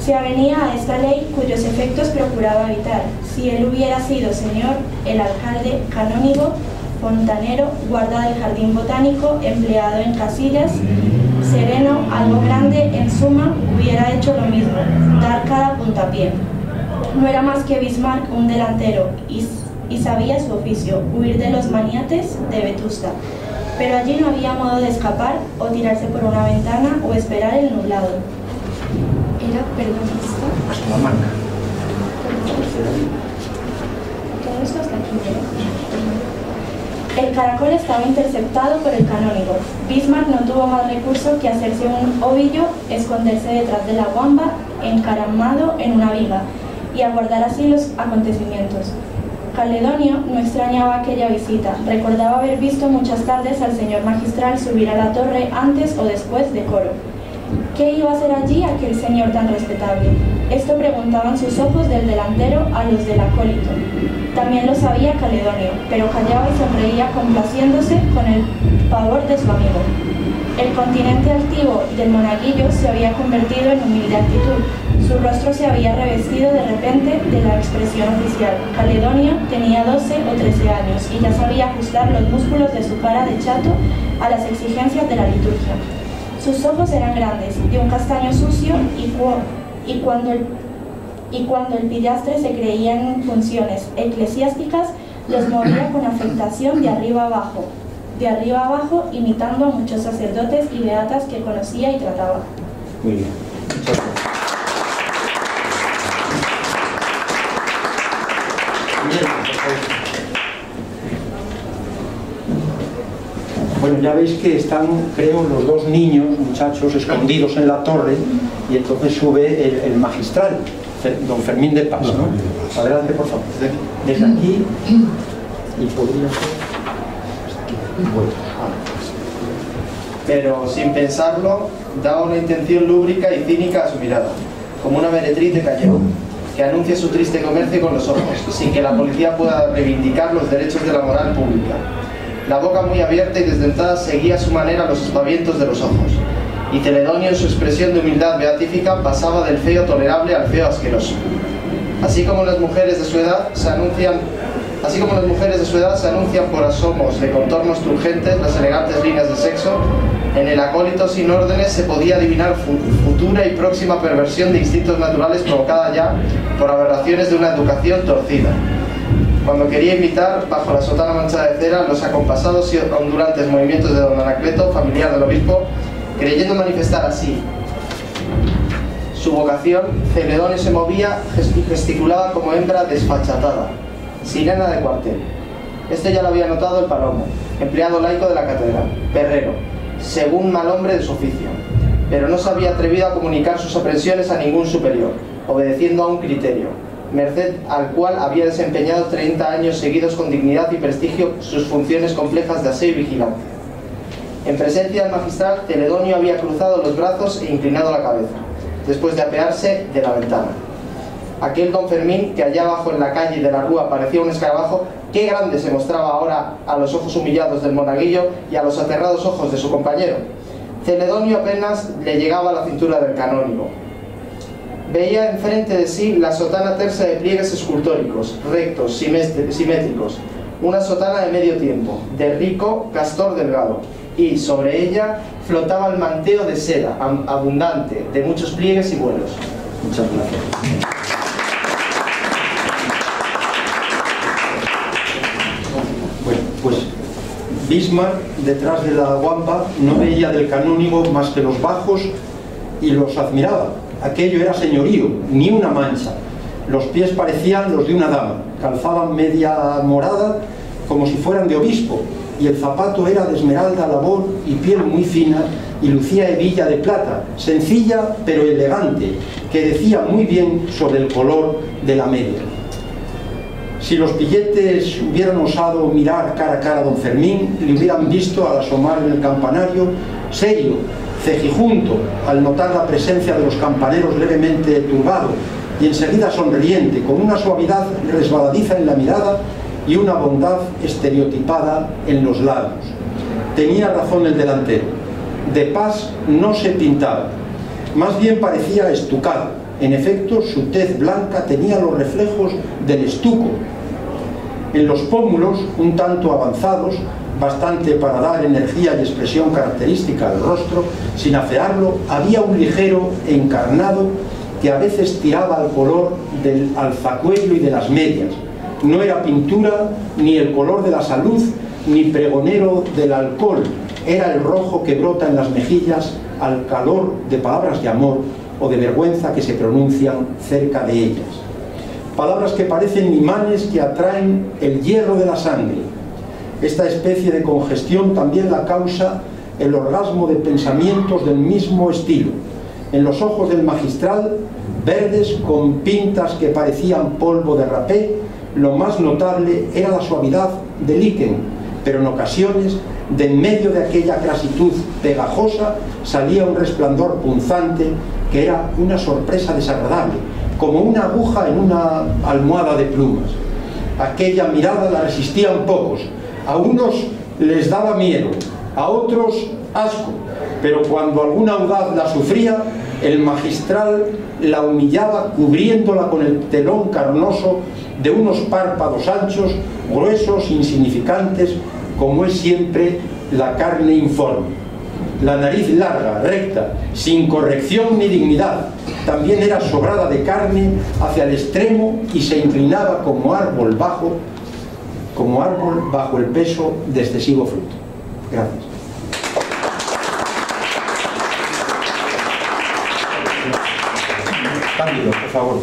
Se avenía a esta ley cuyos efectos procuraba evitar. Si él hubiera sido señor, el alcalde, canónigo, fontanero, guarda del jardín botánico, empleado en casillas, sereno, algo grande, en suma, hubiera hecho lo mismo, dar cada puntapié. No era más que Bismarck un delantero y sabía su oficio, huir de los maniates de Vetusta. Pero allí no había modo de escapar o tirarse por una ventana o esperar el nublado. Era, perdón, ¿esto? Hasta la manga. Todo esto hasta aquí, ¿no? El caracol estaba interceptado por el canónigo. Bismarck no tuvo más recurso que hacerse un ovillo, esconderse detrás de la guamba, encaramado en una viga, y aguardar así los acontecimientos. Caledonio no extrañaba aquella visita, recordaba haber visto muchas tardes al señor magistral subir a la torre antes o después de coro. ¿Qué iba a hacer allí aquel señor tan respetable? Esto preguntaban sus ojos del delantero a los del acólito. También lo sabía Caledonio, pero callaba y sonreía complaciéndose con el pavor de su amigo. El continente altivo del monaguillo se había convertido en humilde actitud. Su rostro se había revestido de repente de la expresión oficial. Caledonio tenía 12 o 13 años y ya sabía ajustar los músculos de su cara de chato a las exigencias de la liturgia. Sus ojos eran grandes, de un castaño sucio, y cuando el pillastre se creía en funciones eclesiásticas, los movía con afectación de arriba abajo, imitando a muchos sacerdotes y beatas que conocía y trataba. Muy bien. Muchas gracias. Bueno, ya veis que están, creo, los dos niños, muchachos, escondidos en la torre, y entonces sube el magistral, don Fermín de Pas, ¿no? Adelante, por favor. Desde aquí, y podría ser hasta aquí. Bueno, pero sin pensarlo, daba una intención lúbrica y cínica a su mirada, como una meretriz de Callao, que anuncia su triste comercio con los ojos, sin que la policía pueda reivindicar los derechos de la moral pública. La boca muy abierta y desdentada seguía a su manera los aspavientos de los ojos, y Celedonio en su expresión de humildad beatífica pasaba del feo tolerable al feo asqueroso. Así como las mujeres de su edad se anuncian por asomos de contornos turgentes las elegantes líneas de sexo, en el acólito sin órdenes se podía adivinar futura y próxima perversión de instintos naturales provocada ya por aberraciones de una educación torcida. Cuando quería imitar, bajo la sotana manchada de cera, los acompasados y ondulantes movimientos de don Anacleto, familiar del obispo, creyendo manifestar así su vocación, Celedonio se movía y gesticulaba como hembra desfachatada, sirena de cuartel. Este ya lo había notado el Palomo, empleado laico de la catedral, perrero, según mal hombre de su oficio, pero no se había atrevido a comunicar sus aprensiones a ningún superior, obedeciendo a un criterio. merced al cual había desempeñado 30 años seguidos con dignidad y prestigio sus funciones complejas de aseo y vigilancia. En presencia del magistral, Celedonio había cruzado los brazos e inclinado la cabeza, después de apearse de la ventana. Aquel don Fermín, que allá abajo en la calle de la Rúa parecía un escarabajo, qué grande se mostraba ahora a los ojos humillados del monaguillo y a los aterrados ojos de su compañero. Celedonio apenas le llegaba a la cintura del canónigo. Veía enfrente de sí la sotana tersa de pliegues escultóricos, rectos, simétricos, una sotana de medio tiempo, de rico castor delgado, y sobre ella flotaba el manteo de seda, abundante, de muchos pliegues y vuelos. Muchas gracias. Bueno, pues Bismarck, detrás de la guampa, no veía del canónigo más que los bajos y los admiraba. Aquello era señorío, ni una mancha. Los pies parecían los de una dama, calzaban media morada como si fueran de obispo, y el zapato era de esmeralda labor y piel muy fina, y lucía hebilla de plata, sencilla pero elegante, que decía muy bien sobre el color de la media. Si los pilletes hubieran osado mirar cara a cara a don Fermín, le hubieran visto al asomar en el campanario, serio, cejijunto, al notar la presencia de los campaneros levemente turbado, y enseguida sonriente, con una suavidad resbaladiza en la mirada y una bondad estereotipada en los labios. Tenía razón el delantero. De paz no se pintaba, más bien parecía estucado. En efecto, su tez blanca tenía los reflejos del estuco. En los pómulos, un tanto avanzados, bastante para dar energía y expresión característica al rostro, sin afearlo, había un ligero encarnado que a veces tiraba al color del alzacuello y de las medias. No era pintura, ni el color de la salud, ni pregonero del alcohol. Era el rojo que brota en las mejillas al calor de palabras de amor o de vergüenza que se pronuncian cerca de ellas. Palabras que parecen imanes que atraen el hierro de la sangre. Esta especie de congestión también la causa el orgasmo de pensamientos del mismo estilo. En los ojos del magistral, verdes con pintas que parecían polvo de rapé, lo más notable era la suavidad del líquen, pero en ocasiones, de en medio de aquella crasitud pegajosa, salía un resplandor punzante que era una sorpresa desagradable, como una aguja en una almohada de plumas. Aquella mirada la resistían pocos. A unos les daba miedo, a otros asco, pero cuando algún audaz la sufría, el magistral la humillaba cubriéndola con el telón carnoso de unos párpados anchos, gruesos, insignificantes, como es siempre la carne informe. La nariz larga, recta, sin corrección ni dignidad, también era sobrada de carne hacia el extremo y se inclinaba como árbol bajo el peso de excesivo fruto. Gracias. Cándido, por favor.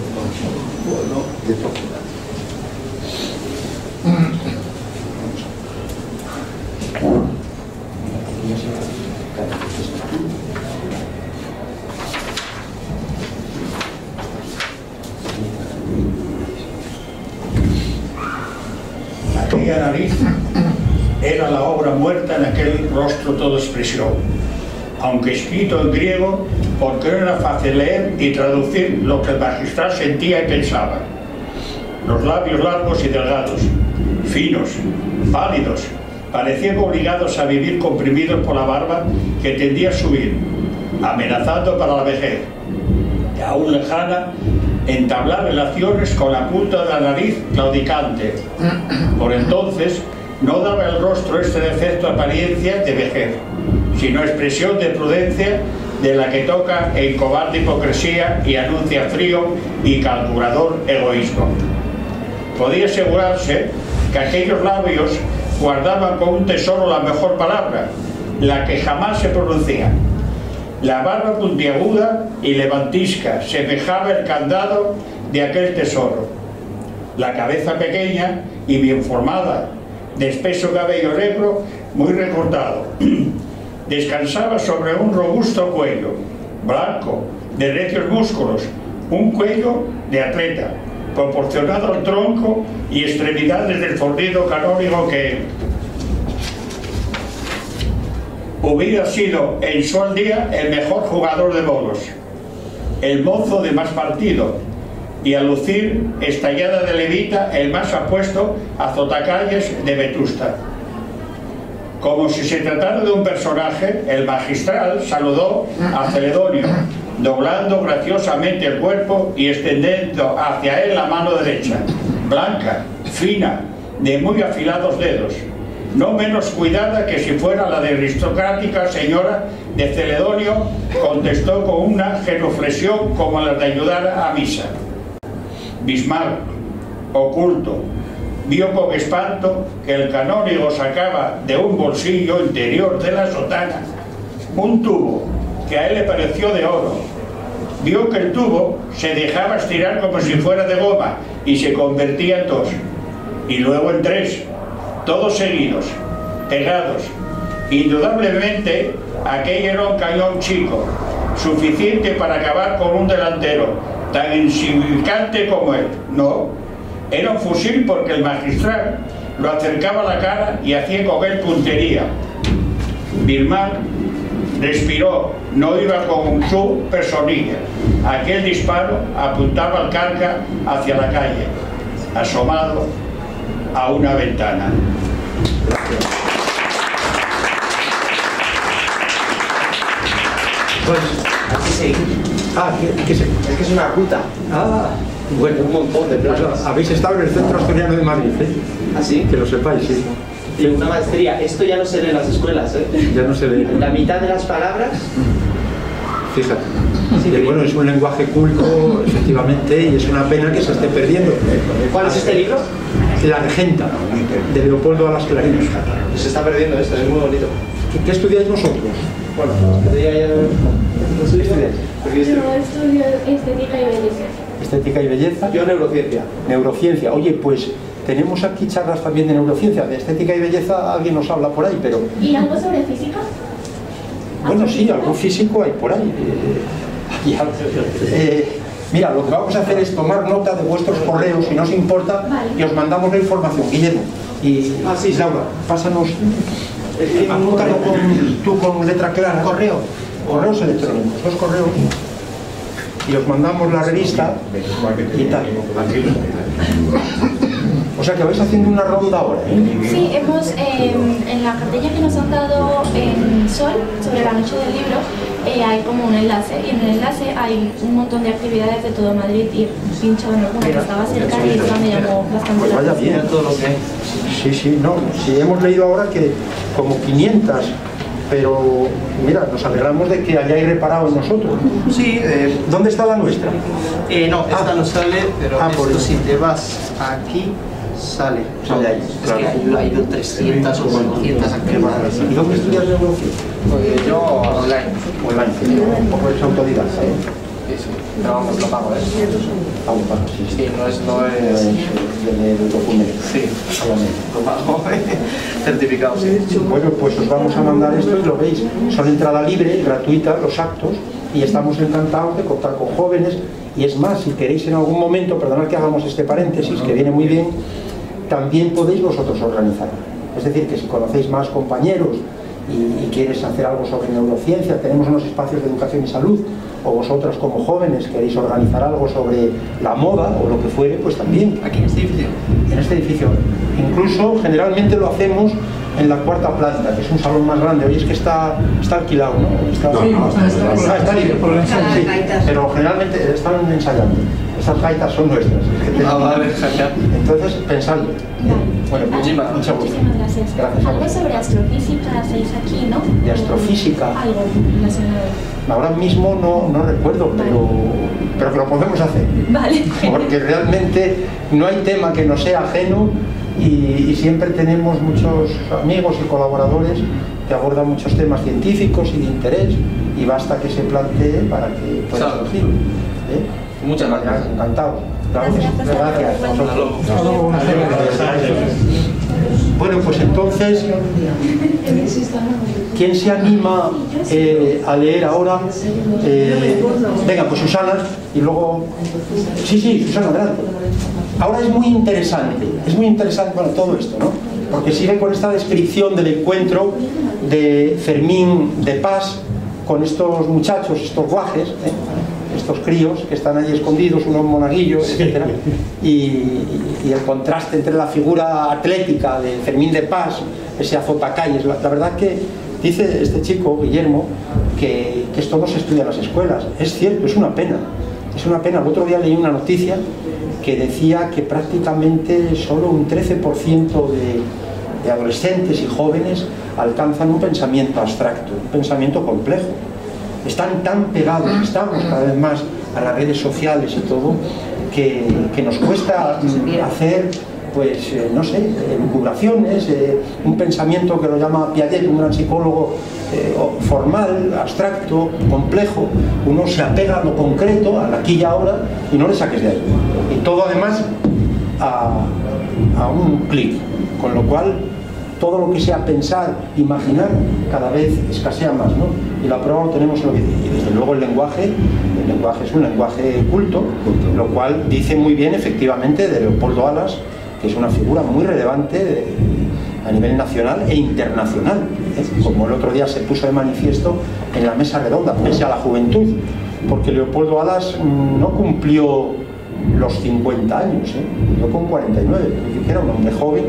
Aquella nariz era la obra muerta en aquel rostro todo expresión, aunque escrito en griego, porque no era fácil leer y traducir lo que el magistral sentía y pensaba. Los labios largos y delgados, finos, pálidos, parecían obligados a vivir comprimidos por la barba que tendía a subir, amenazando para la vejez, y aún lejana, entablar relaciones con la punta de la nariz claudicante. Por entonces no daba el rostro este defecto de apariencia de vejez, sino expresión de prudencia de la que toca en cobarde hipocresía y anuncia frío y calculador egoísmo. Podía asegurarse que aquellos labios guardaban con un tesoro la mejor palabra, la que jamás se pronuncia. La barba puntiaguda y levantisca semejaba el candado de aquel tesoro. La cabeza pequeña y bien formada, de espeso cabello negro muy recortado, descansaba sobre un robusto cuello, blanco, de recios músculos, un cuello de atleta, proporcionado al tronco y extremidades del fornido canónigo que hubiera sido en su día el mejor jugador de bolos, el mozo de más partido, y a lucir estallada de levita el más apuesto azotacalles de Vetusta. Como si se tratara de un personaje, el magistral saludó a Celedonio, doblando graciosamente el cuerpo y extendiendo hacia él la mano derecha, blanca, fina, de muy afilados dedos, no menos cuidada que si fuera la de aristocrática señora de Celedonio. Contestó con una genuflexión como la de ayudar a misa. Bismarck, oculto, vio con espanto que el canónigo sacaba de un bolsillo interior de la sotana un tubo que a él le pareció de oro. Vio que el tubo se dejaba estirar como si fuera de goma y se convertía en dos, y luego en tres, todos seguidos, pegados. Indudablemente aquello era un cañón chico, suficiente para acabar con un delantero tan insignificante como él. No, era un fusil porque el magistral lo acercaba a la cara y hacía con él puntería. Bismarck respiró, no iba con su personilla. Aquel disparo apuntaba al carca hacia la calle, asomado a una ventana. Pues, así seguir. ¿Qué sé? Es que es una ruta. Bueno, un montón de planes. Pues, habéis estado en el Centro Asturiano de Madrid, ¿eh? ¿Ah, sí? Que lo sepáis, sí. Y una maestría. Esto ya no se lee en las escuelas, ¿eh? Ya no se lee. La mitad de las palabras. Fíjate. Sí, bueno, es un lenguaje culto, efectivamente, y es una pena que se esté perdiendo. ¿Cuál es este libro? La Regenta, de Leopoldo Alas Clarín. Se está perdiendo esto, es muy bonito. ¿Qué estudiáis vosotros? Bueno, ¿qué estudiáis? Yo estudio estética y belleza. Estética y belleza. Yo neurociencia. Neurociencia. Oye, pues tenemos aquí charlas también de neurociencia. De estética y belleza alguien nos habla por ahí, pero... ¿Y algo sobre física? Bueno, sí, algo físico hay por ahí. Mira, lo que vamos a hacer es tomar nota de vuestros correos, si no os importa, y os mandamos la información. Guillermo y sí, Laura, pásanos, anótalo tú con letra clara. Correos electrónicos, 2 correos, y os mandamos la revista y tal. O sea que vais haciendo una ronda ahora, ¿eh? Sí, hemos, en la cartilla que nos han dado en Sol, sobre la noche del libro, hay como un enlace, y en el enlace hay un montón de actividades de todo Madrid, y pincho en alguna que estaba cerca y esta me llamó bastante la Vaya bien, todo lo que hay. Sí, no, sí, hemos leído ahora que como 500, pero mira, nos alegramos de que hayáis reparado en nosotros. Sí. ¿Dónde está la nuestra? No, esta no sale, pero por esto si te vas aquí, sale ahí. Es que ha ido 300 o 400 actividades. ¿Y dónde estudias neurociencia? Pues yo online. Un poco es autodidacta, ¿eh? Sí. No, vamos, lo pago, ¿eh? Sí, no es del documento. Sí, lo pago. Certificado, sí. Bueno, pues os vamos a mandar esto y lo veis. Son entrada libre, gratuita, los actos, y estamos encantados de contar con jóvenes. Y es más, si queréis en algún momento, perdonad que hagamos este paréntesis, que viene muy bien, también podéis vosotros organizar. Es decir, que si conocéis más compañeros y quieres hacer algo sobre neurociencia, tenemos unos espacios de educación y salud, o vosotras como jóvenes queréis organizar algo sobre la moda o lo que fuere, pues también. ¿Aquí en este edificio? En este edificio. Incluso generalmente lo hacemos en la 4ª planta, que es un salón más grande. Oye, es que está alquilado, ¿no? Está libre. Sí, pero generalmente están ensayando. Estas gaitas son nuestras. Vale, genial. Entonces, pensadlo. Bueno, mucho gusto. Gracias. Gracias. Algo sobre astrofísica hacéis aquí, ¿no? ¿De astrofísica? Algo relacionado. Ahora mismo no recuerdo, pero que lo podemos hacer. Vale. Porque realmente no hay tema que nos sea ajeno y siempre tenemos muchos amigos y colaboradores que abordan muchos temas científicos y de interés, y basta que se plantee para que pueda surgir. Muchas gracias. Encantado. Gracias. Bueno, pues entonces, ¿quién se anima a leer ahora? Venga, pues Susana, y luego... Sí, Susana, adelante. Ahora es muy interesante, bueno, todo esto, ¿no? Porque sigue con esta descripción del encuentro de Fermín de Pas con estos muchachos, estos guajes, estos críos que están allí escondidos, unos monaguillos, etc. Y el contraste entre la figura atlética de Fermín de Pas, ese azotacalles. La verdad que dice este chico, Guillermo, que esto no se estudia en las escuelas. Es cierto, es una pena. Es una pena. El otro día leí una noticia que decía que prácticamente solo un 13% de adolescentes y jóvenes alcanzan un pensamiento abstracto, un pensamiento complejo. Están tan pegados, estamos cada vez más a las redes sociales y todo, que nos cuesta hacer, pues, no sé, elucubraciones, un pensamiento que lo llama Piaget, un gran psicólogo, formal, abstracto, complejo. Uno se apega a lo concreto, al aquí y ahora, y no le saques de ahí. Y todo además a un clic, con lo cual todo lo que sea pensar, imaginar, cada vez escasea más, ¿no? Y la prueba lo tenemos en lo que dice. Y desde luego el lenguaje es un lenguaje culto, lo cual dice muy bien efectivamente de Leopoldo Alas, que es una figura muy relevante a nivel nacional e internacional, como el otro día se puso de manifiesto en la mesa redonda, pese a la juventud, porque Leopoldo Alas no cumplió los 50 años, yo con 49, que era un hombre joven,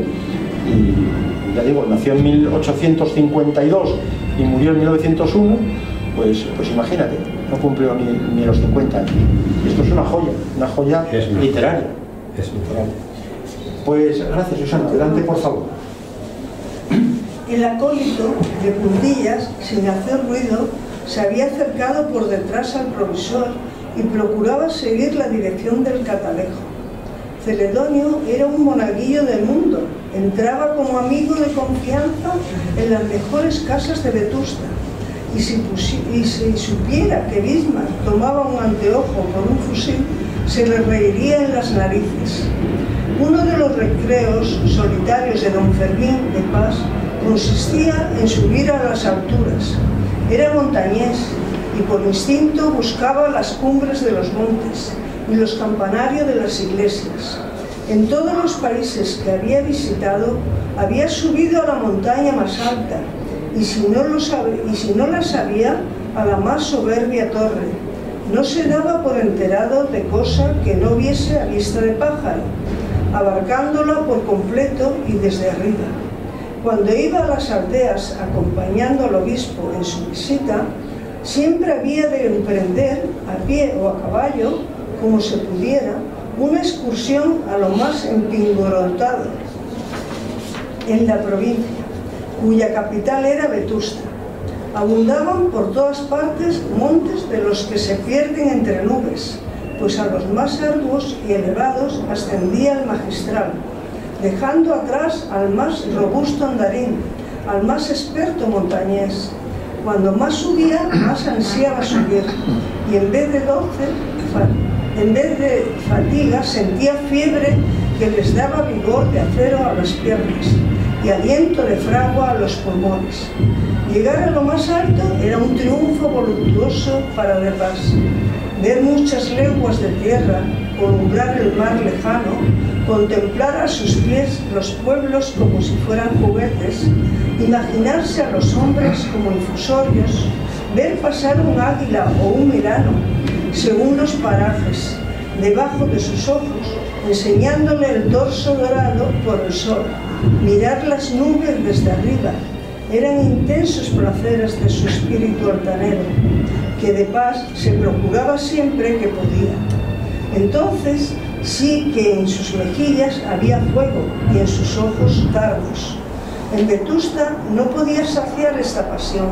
y ya digo, nació en 1852 y murió en 1901, pues imagínate, no cumplió ni los 50 años. Esto es una joya literaria. Es literaria. Pues gracias, Susana, adelante por favor. El acólito, de puntillas, sin hacer ruido, se había acercado por detrás al provisor y procuraba seguir la dirección del catalejo. Celedonio era un monaguillo del mundo, entraba como amigo de confianza en las mejores casas de Vetusta, y si supiera que Bismarck tomaba un anteojo por un fusil, se le reiría en las narices. Uno de los recreos solitarios de don Fermín de Pas consistía en subir a las alturas. Era montañés y por instinto buscaba las cumbres de los montes y los campanarios de las iglesias. En todos los países que había visitado, había subido a la montaña más alta, y si no la sabía, a la más soberbia torre. No se daba por enterado de cosa que no viese a vista de pájaro, abarcándola por completo y desde arriba. Cuando iba a las aldeas acompañando al obispo en su visita, siempre había de emprender, a pie o a caballo, como se pudiera, una excursión a lo más empingorotado en la provincia, cuya capital era Vetusta. Abundaban por todas partes montes de los que se pierden entre nubes, pues a los más arduos y elevados ascendía el magistral, dejando atrás al más robusto andarín, al más experto montañés. Cuando más subía, más ansiaba subir, y en vez de fatiga sentía fiebre que les daba vigor de acero a las piernas y aliento de fragua a los pulmones. Llegar a lo más alto era un triunfo voluptuoso para De Pas. Ver muchas leguas de tierra, columbrar el mar lejano, contemplar a sus pies los pueblos como si fueran juguetes, imaginarse a los hombres como infusorios, ver pasar un águila o un milano, según los parajes, debajo de sus ojos, enseñándole el dorso dorado por el sol, mirar las nubes desde arriba, eran intensos placeres de su espíritu altanero, que De Pas se procuraba siempre que podía. Entonces sí que en sus mejillas había fuego y en sus ojos dardos. En Vetusta no podía saciar esta pasión.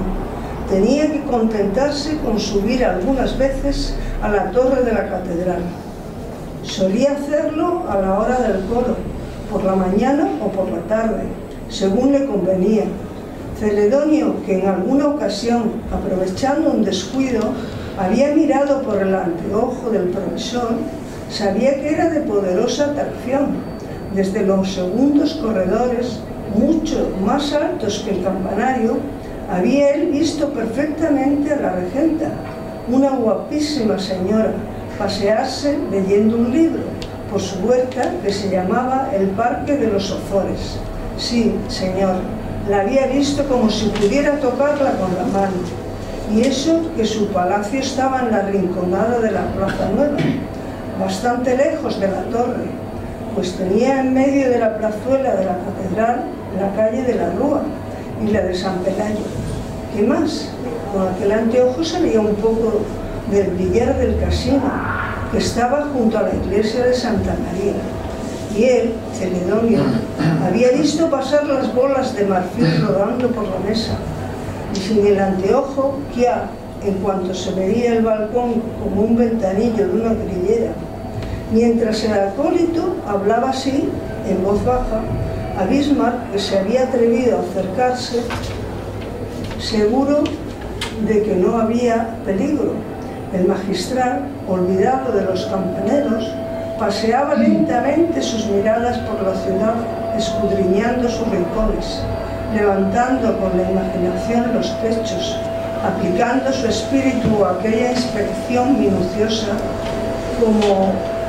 Tenía que contentarse con subir algunas veces a la torre de la catedral. Solía hacerlo a la hora del coro, por la mañana o por la tarde, según le convenía. Celedonio, que en alguna ocasión, aprovechando un descuido, había mirado por el anteojo del profesor, Sabía que era de poderosa atracción. Desde los segundos corredores, mucho más altos que el campanario, había él visto perfectamente a la regenta, una guapísima señora, pasearse leyendo un libro por su huerta que se llamaba el Parque de los Ozores. Sí, señor, la había visto como si pudiera tocarla con la mano. Y eso que su palacio estaba en la rinconada de la Plaza Nueva, bastante lejos de la torre, pues tenía en medio de la plazuela de la catedral la calle de la Rúa y la de San Pelayo. ¿Qué más? Con aquel anteojo se veía un poco del billar del casino, que estaba junto a la iglesia de Santa María. Y él, Celedonio, había visto pasar las bolas de marfil rodando por la mesa. Y sin el anteojo, ya, en cuanto se veía el balcón como un ventanillo de una grillera, mientras el acólito hablaba así, en voz baja, a Bismarck, que se había atrevido a acercarse, seguro de que no había peligro. El magistral, olvidado de los campaneros, paseaba lentamente sus miradas por la ciudad, escudriñando sus rincones, levantando con la imaginación los techos, aplicando su espíritu a aquella inspección minuciosa,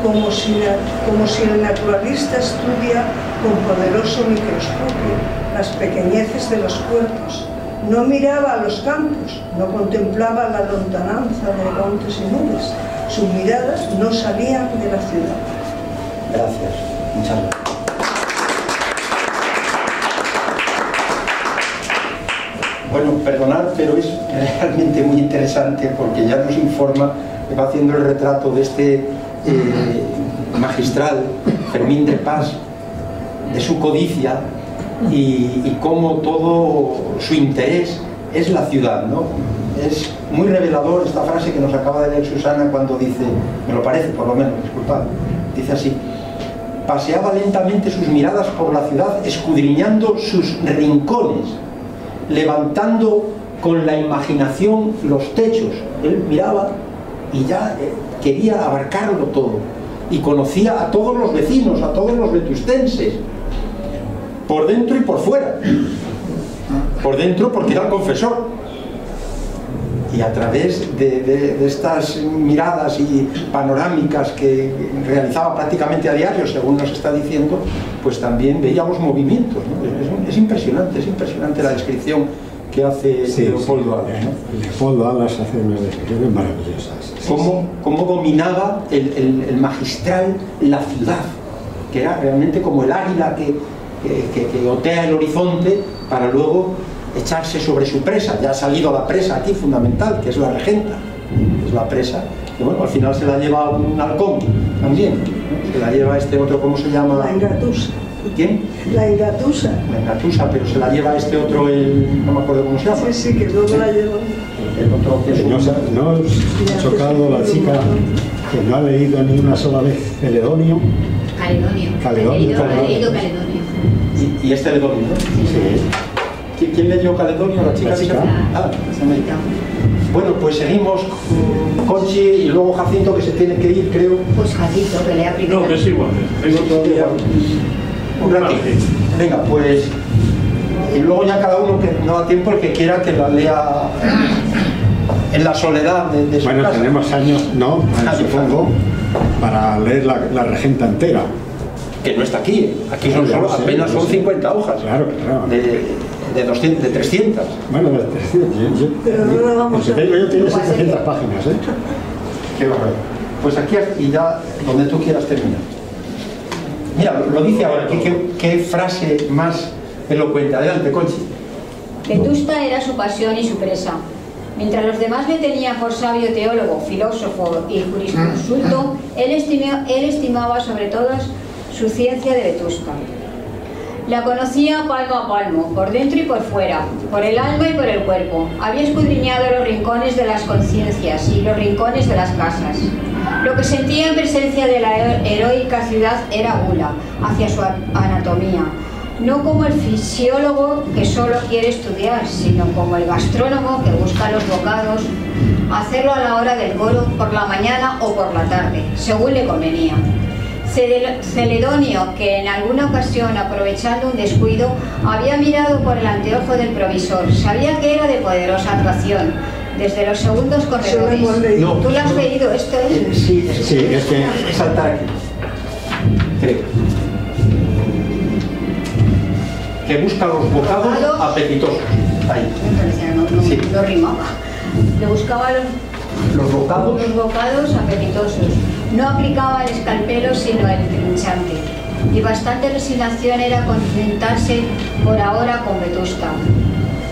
como si el naturalista estudia con poderoso microscopio las pequeñeces de los cuerpos. No miraba a los campos, no contemplaba la lontananza de montes y nubes. Sus miradas no salían de la ciudad. Gracias, muchas gracias. Bueno, perdonad, pero es realmente muy interesante porque ya nos informa, va haciendo el retrato de este magistral, Fermín de Pas, de su codicia y cómo todo su interés es la ciudad, ¿no? Es muy revelador esta frase que nos acaba de leer Susana cuando dice, me lo parece por lo menos, disculpad, dice así: paseaba lentamente sus miradas por la ciudad, escudriñando sus rincones, levantando con la imaginación los techos. Él miraba y ya quería abarcarlo todo y conocía a todos los vecinos, a todos los vetustenses, por dentro y por fuera. Por dentro porque era el confesor, y a través de estas miradas y panorámicas que realizaba prácticamente a diario, según nos está diciendo, pues también veíamos movimientos, ¿no? Es impresionante la descripción que hace Leopoldo Alas, ¿no? Leopoldo Alas hace unas descripciones maravillosas. Cómo dominaba el magistral la ciudad, que era realmente como el águila que otea el horizonte para luego echarse sobre su presa. Ya ha salido la presa aquí fundamental, que es la regenta, es la presa, que bueno, al final se la lleva un halcón también, ¿no? Se la lleva este otro, ¿cómo se llama? La Engatusa. ¿Quién? La Engatusa. La Engatusa, pero se la lleva este otro, no me acuerdo cómo se llama. Sí, que luego la lleva. El otro que es ¿No os ha chocado la chica que no ha leído ni una sola vez Celedonio? Caledonio. Y este Celedonio, ¿no? Sí. ¿Quién leyó Caledonio? La chica. La chica. Bueno, pues seguimos Conchi y luego Jacinto, que se tiene que ir, creo. Pues Jacinto, que lea primero. No, que es igual. Tengo todavía un ratito. Venga, pues... Y luego ya cada uno, que no da tiempo, el que quiera que la lea en la soledad de su Bueno, casa. tenemos años, ¿no? Supongo, para leer la regenta entera. Que no está aquí. Aquí son solo, apenas son 50 hojas. Claro. De 200, de 300. Bueno, de 300. Pero no lo vamos a... Yo tengo 700 páginas, ¿eh? Qué barbaridad. Pues aquí y ya donde tú quieras terminar. Mira, lo dice ahora. ¿Qué frase más elocuente? Adelante, Conchi. Vetusta era su pasión y su presa. Mientras los demás le tenían por sabio teólogo, filósofo y jurisconsulto, él estimaba sobre todo su ciencia de Vetusta. La conocía palmo a palmo, por dentro y por fuera, por el alma y por el cuerpo. Había escudriñado los rincones de las conciencias y los rincones de las casas. Lo que sentía en presencia de la heroica ciudad era gula hacia su anatomía. no como el fisiólogo que solo quiere estudiar, sino como el gastrónomo que busca los bocados, hacerlo a la hora del coro, por la mañana o por la tarde, según le convenía. Celedonio, que en alguna ocasión, aprovechando un descuido, había mirado por el anteojo del provisor, sabía que era de poderosa actuación, desde los segundos corredores. No. ¿Tú lo has leído esto? Sí, es que saltar aquí. Creo. Que busca los bocados apetitosos. Ahí. Sí. No rimaba. Le buscaba los bocados apetitosos. No aplicaba el escalpelo, sino el trinchante. Y bastante resignación era contentarse por ahora con Vetusta.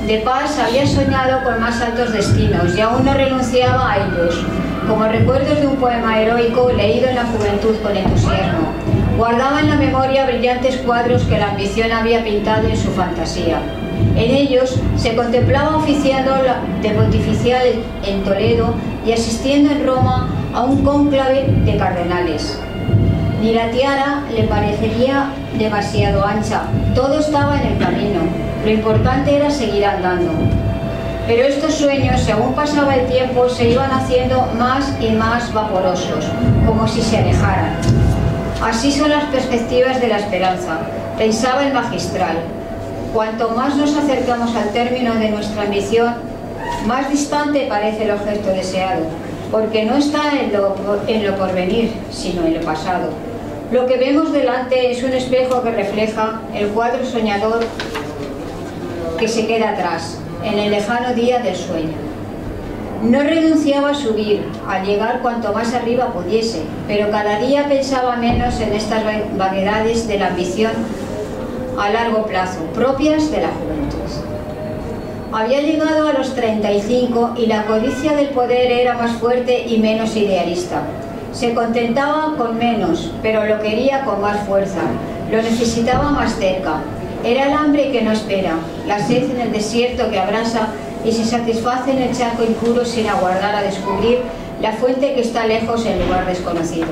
De Paz había soñado con más altos destinos y aún no renunciaba a ellos, como recuerdos de un poema heroico leído en la juventud con entusiasmo. Guardaba en la memoria brillantes cuadros que la ambición había pintado en su fantasía. En ellos se contemplaba oficiando de pontificial en Toledo y asistiendo en Roma a un cónclave de cardenales. Ni la tiara le parecería demasiado ancha, todo estaba en el camino, lo importante era seguir andando. Pero estos sueños, según pasaba el tiempo, se iban haciendo más y más vaporosos, como si se alejaran. Así son las perspectivas de la esperanza, pensaba el magistral. Cuanto más nos acercamos al término de nuestra ambición, más distante parece el objeto deseado, porque no está en lo porvenir, sino en lo pasado. Lo que vemos delante es un espejo que refleja el cuadro soñador que se queda atrás, en el lejano día del sueño. No renunciaba a subir, a llegar cuanto más arriba pudiese, pero cada día pensaba menos en estas vaguedades de la ambición a largo plazo, propias de la juventud. Había llegado a los 35 y la codicia del poder era más fuerte y menos idealista. Se contentaba con menos, pero lo quería con más fuerza, lo necesitaba más cerca. Era el hambre que no espera, la sed en el desierto que abrasa y se satisface en el charco impuro sin aguardar a descubrir la fuente que está lejos en lugar desconocido.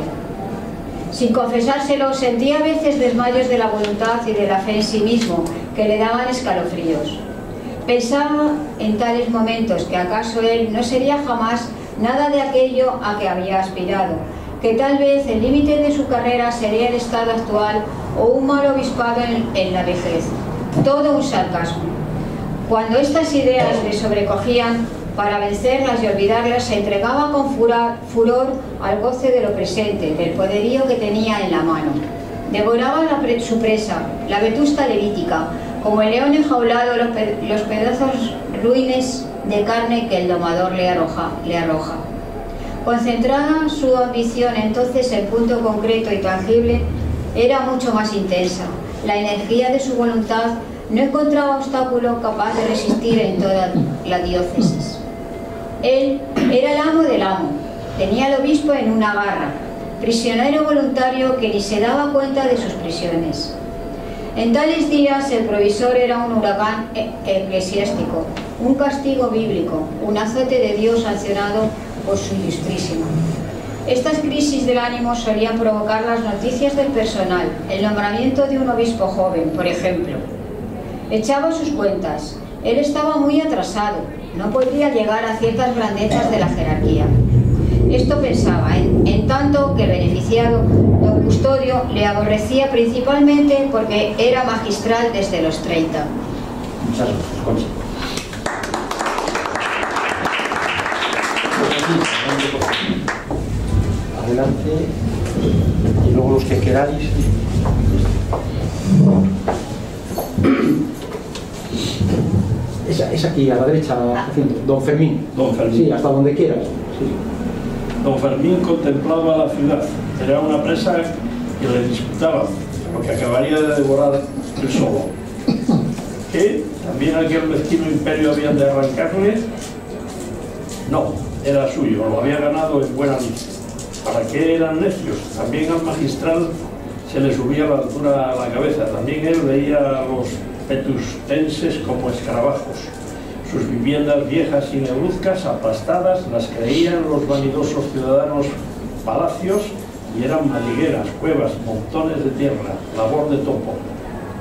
Sin confesárselo, sentía a veces desmayos de la voluntad y de la fe en sí mismo, que le daban escalofríos. Pensaba en tales momentos que acaso él no sería jamás nada de aquello a que había aspirado, que tal vez el límite de su carrera sería el estado actual o un mal obispado en la vejez. Todo un sarcasmo. Cuando estas ideas le sobrecogían, para vencerlas y olvidarlas, se entregaba con furor al goce de lo presente, del poderío que tenía en la mano. Devoraba su presa, la vetusta levítica, como el león enjaulado los pedazos ruines de carne que el domador le arroja. Concentrada su ambición entonces en punto concreto y tangible, era mucho más intensa. La energía de su voluntad no encontraba obstáculo capaz de resistir en toda la diócesis. Él era el amo del amo, tenía al obispo en una garra, prisionero voluntario que ni se daba cuenta de sus prisiones. En tales días el provisor era un huracán eclesiástico, un castigo bíblico, un azote de Dios sancionado por su ilustrísimo. Estas crisis del ánimo solían provocar las noticias del personal, el nombramiento de un obispo joven, por ejemplo. Echaba sus cuentas, él estaba muy atrasado, no podría llegar a ciertas grandezas de la jerarquía. Esto pensaba, en tanto que el beneficiado, don Custodio, le aborrecía principalmente porque era magistral desde los 30. Muchas gracias, Concha. Adelante, y luego los que queráis. Es aquí, a la derecha, don Fermín. Don Fermín. Sí, hasta donde quieras. Sí. Don Fermín contemplaba la ciudad. Era una presa que le disputaba, porque acabaría de devorar él solo. ¿Que también aquel mezquino imperio habían de arrancarle? No, era suyo, lo había ganado en buena lid. ¿Para qué eran necios? También al magistral se le subía la altura a la cabeza. También él veía a los vetustenses como escarabajos. Sus viviendas viejas y negruzcas, aplastadas, las creían los vanidosos ciudadanos palacios y eran madrigueras, cuevas, montones de tierra, labor de topo.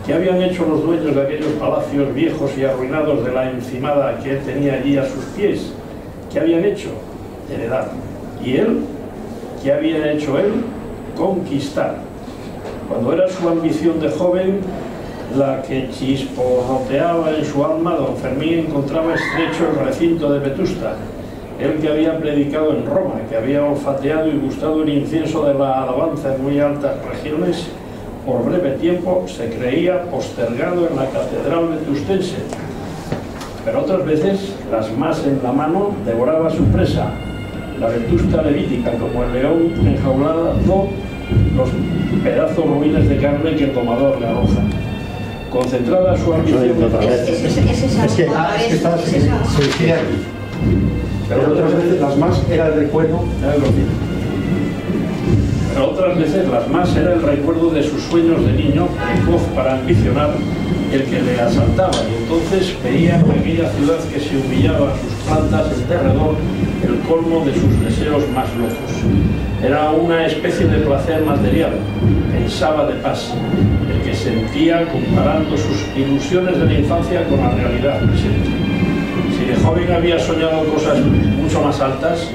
¿Qué habían hecho los dueños de aquellos palacios viejos y arruinados de la encimada que él tenía allí a sus pies? ¿Qué habían hecho? Heredar. ¿Y él? ¿Qué había hecho él? Conquistar. Cuando era su ambición de joven la que chisporroteaba en su alma, don Fermín encontraba estrecho el recinto de Vetusta. Él que había predicado en Roma, que había olfateado y gustado el incienso de la alabanza en muy altas regiones, por breve tiempo se creía postergado en la catedral vetustense. Pero otras veces, las más en la mano, devoraba su presa, la Vetusta levítica, como el león enjaulado, los pedazos ruines de carne que el domador le arroja. Concentrada su ambición... Pero otras veces las más era el recuerdo... Pero otras veces las más era el recuerdo de sus sueños de niño, precoz para ambicionar, el que le asaltaba, y entonces veía en aquella ciudad que se humillaba a sus plantas en derredor el colmo de sus deseos más locos. Era una especie de placer material, pensaba de paz, el que sentía comparando sus ilusiones de la infancia con la realidad presente. Si de joven había soñado cosas mucho más altas,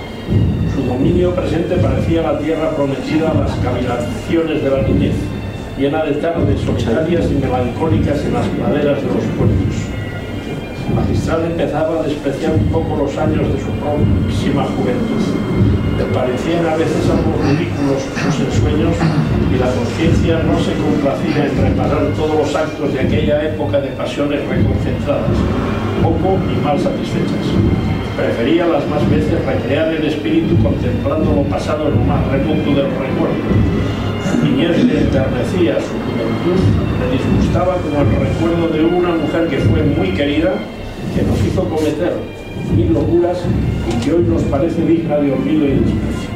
su dominio presente parecía la tierra prometida a las cavilaciones de la niñez, llena de tardes solitarias y melancólicas en las praderas de los puertos. El magistral empezaba a despreciar un poco los años de su próxima juventud. Le parecían a veces algo ridículos sus ensueños y la conciencia no se complacía en reparar todos los actos de aquella época de pasiones reconcentradas, poco y mal satisfechas. Prefería las más veces recrear el espíritu contemplando lo pasado en lo más remoto del recuerdo. Niñez le enternecía, su juventud le disgustaba como el recuerdo de una mujer que fue muy querida, que nos hizo cometer mil locuras y que hoy nos parece digna de olvido y desprecio.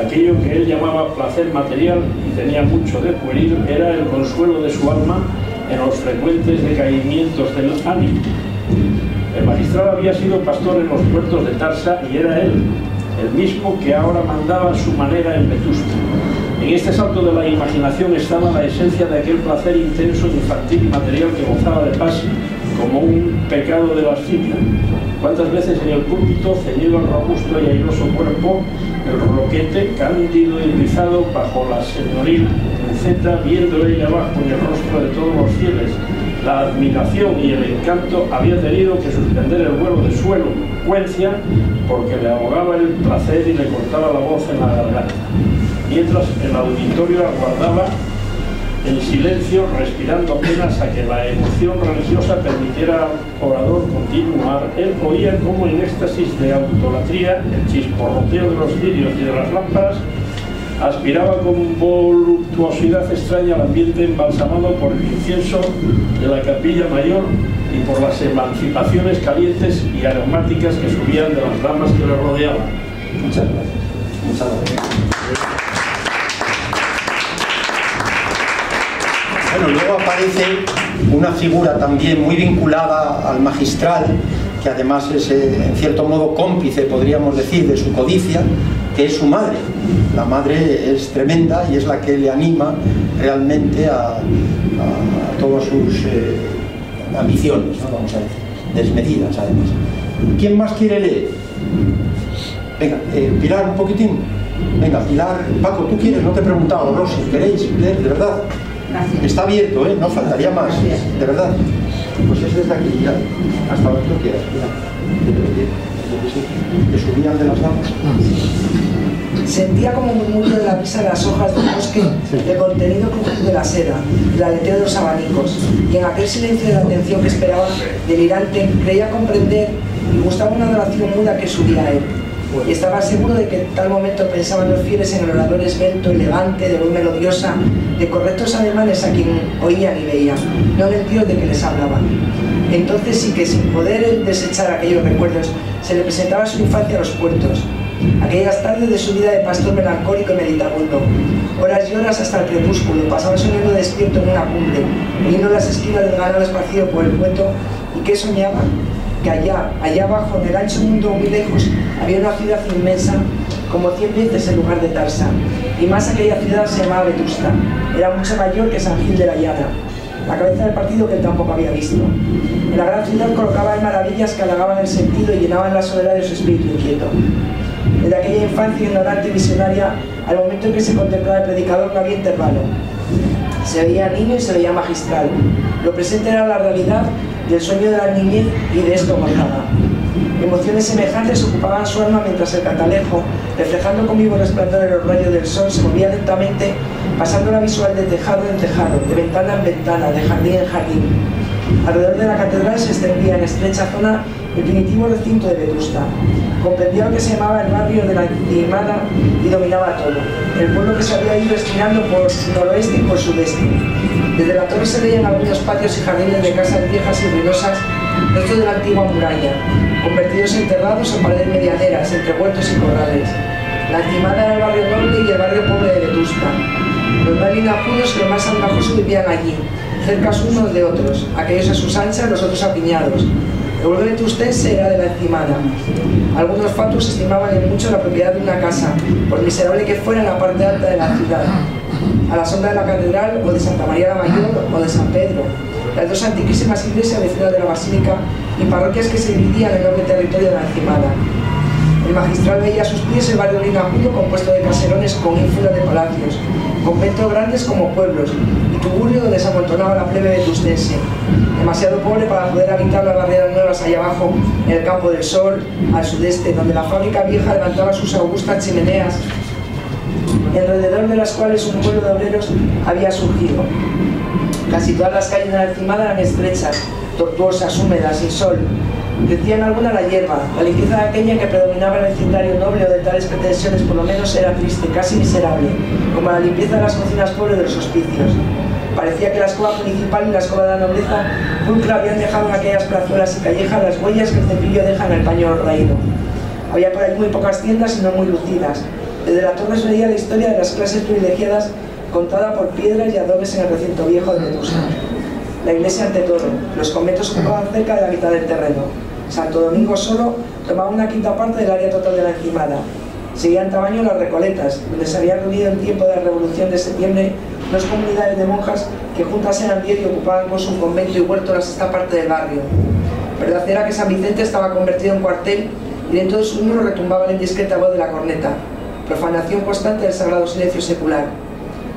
Aquello que él llamaba placer material y tenía mucho de pueril era el consuelo de su alma en los frecuentes decaimientos del ánimo. El magistral había sido pastor en los puertos de Tarsa y era él, el mismo que ahora mandaba a su manera en Vetusta. En este salto de la imaginación estaba la esencia de aquel placer intenso, infantil y material que gozaba de paz como un pecado de lascivia. ¿Cuántas veces en el púlpito, ceñido al robusto y airoso cuerpo, el roquete, cándido y rizado bajo la señoril receta, viendo ella abajo en el rostro de todos los fieles, la admiración y el encanto, había tenido que suspender el vuelo de su elocuencia porque le ahogaba el placer y le cortaba la voz en la garganta. Mientras el auditorio aguardaba en silencio, respirando apenas a que la emoción religiosa permitiera al orador continuar, él oía como en éxtasis de autolatría el chisporroteo de los cirios y de las lámparas aspiraba con voluptuosidad extraña al ambiente embalsamado por el incienso de la capilla mayor y por las emancipaciones calientes y aromáticas que subían de las damas que le rodeaban. Muchas gracias. Muchas gracias. Bueno, luego aparece una figura también muy vinculada al magistral, que además es en cierto modo cómplice, podríamos decir, de su codicia, que es su madre. La madre es tremenda y es la que le anima realmente a todas sus ambiciones, ¿no? Vamos a decir, desmedidas además. ¿Quién más quiere leer? Venga, Pilar, un poquitín. Venga, Pilar, Paco, ¿tú quieres? No te he preguntado, Rosy, ¿queréis leer? De verdad. Gracias. Está abierto, ¿eh? No faltaría más, de verdad. Pues es desde aquí, ya, hasta donde tú quieras. Que subían de las damas. Sentía como murmullo de la brisa de las hojas del bosque, el contenido crujir de la seda, el aleteo de los abanicos, y en aquel silencio de la atención que esperaba, delirante, creía comprender y gustaba una adoración muda que subía a él. Y estaba seguro de que en tal momento pensaban los fieles en el orador esbelto, elegante, de voz melodiosa, de correctos ademanes a quien oían y veían, no en el Dios de que les hablaban. Entonces sí que, sin poder él desechar aquellos recuerdos, se le presentaba su infancia a los puertos, aquellas tardes de su vida de pastor melancólico y meditabundo, horas y horas hasta el crepúsculo, pasaba soñando despierto en una cumbre, viendo las esquinas del ganado esparcido por el puerto, y ¿qué soñaba? Que allá abajo, en el ancho mundo muy lejos, había una ciudad inmensa, como 100 veces el lugar de Tarsa, y más aquella ciudad se llamaba Vetusta, era mucho mayor que San Gil de la Llana. la cabeza del partido que él tampoco había visto. En la gran ciudad colocaba en maravillas que halagaban el sentido y llenaban la soledad de su espíritu inquieto. Desde aquella infancia ignorante y visionaria, al momento en que se contemplaba el predicador no había intervalo. Se veía niño y se veía magistral. Lo presente era la realidad del sueño de la niñez y de esto gozaba. Emociones semejantes ocupaban su alma mientras el catalejo, reflejando con vivo resplandor en los rayos del sol, se movía lentamente, pasando la visual de tejado en tejado, de ventana en ventana, de jardín en jardín. Alrededor de la catedral se extendía en estrecha zona el primitivo recinto de Vetusta. Comprendía lo que se llamaba el barrio de la Encimada y dominaba todo. El pueblo que se había ido estirando por noroeste y por sudeste. Desde la torre se veían algunos patios y jardines de casas viejas y ruinosas, restos de la antigua muralla, convertidos en terrados o paredes medianeras, entre huertos y corrales. La Encimada era el barrio noble y el barrio pobre de Vetusta. Los más linajudos y los más andrajosos vivían allí, cercas unos de otros, aquellos a sus anchas, los otros apiñados. El pueblo vetustense era de la Encimada. Algunos fatuos estimaban en mucho la propiedad de una casa, por miserable que fuera en la parte alta de la ciudad, a la sombra de la catedral o de Santa María la Mayor o de San Pedro, las dos antiquísimas iglesias vecinas de la basílica y parroquias que se dividían en el enorme territorio de la Encimada. El magistral veía a sus pies el barrio linajudo compuesto de caserones con ínfulas de palacios, conventos grandes como pueblos, y tugurio donde se amontonaba la plebe vetustense, demasiado pobre para poder habitar las barriadas nuevas allá abajo, en el campo del sol, al sudeste, donde la fábrica vieja levantaba sus augustas chimeneas, alrededor de las cuales un pueblo de obreros había surgido. Casi todas las calles de la Encimada eran estrechas, tortuosas, húmedas, sin sol. Crecía en alguna la hierba. La limpieza de aquella que predominaba en el vecindario noble o de tales pretensiones por lo menos era triste, casi miserable, como la limpieza de las cocinas pobres de los hospicios. Parecía que la escoba municipal y la escoba de la nobleza pulcra habían dejado en aquellas plazuelas y callejas las huellas que el cepillo deja en el paño raído. Había por allí muy pocas tiendas y no muy lucidas. Desde la torre se veía la historia de las clases privilegiadas contada por piedras y adobes en el recinto viejo de Vetusta. La iglesia ante todo, los conventos ocupaban cerca de la mitad del terreno. Santo Domingo solo tomaba una quinta parte del área total de la Encimada. Seguían en tamaño las Recoletas, donde se habían reunido en tiempo de la Revolución de Septiembre dos comunidades de monjas que juntas eran 10 y ocupaban con su convento y huerto la sexta parte del barrio. Verdad era que San Vicente estaba convertido en cuartel y dentro de su muro retumbaba la indiscreta voz de la corneta, profanación constante del sagrado silencio secular.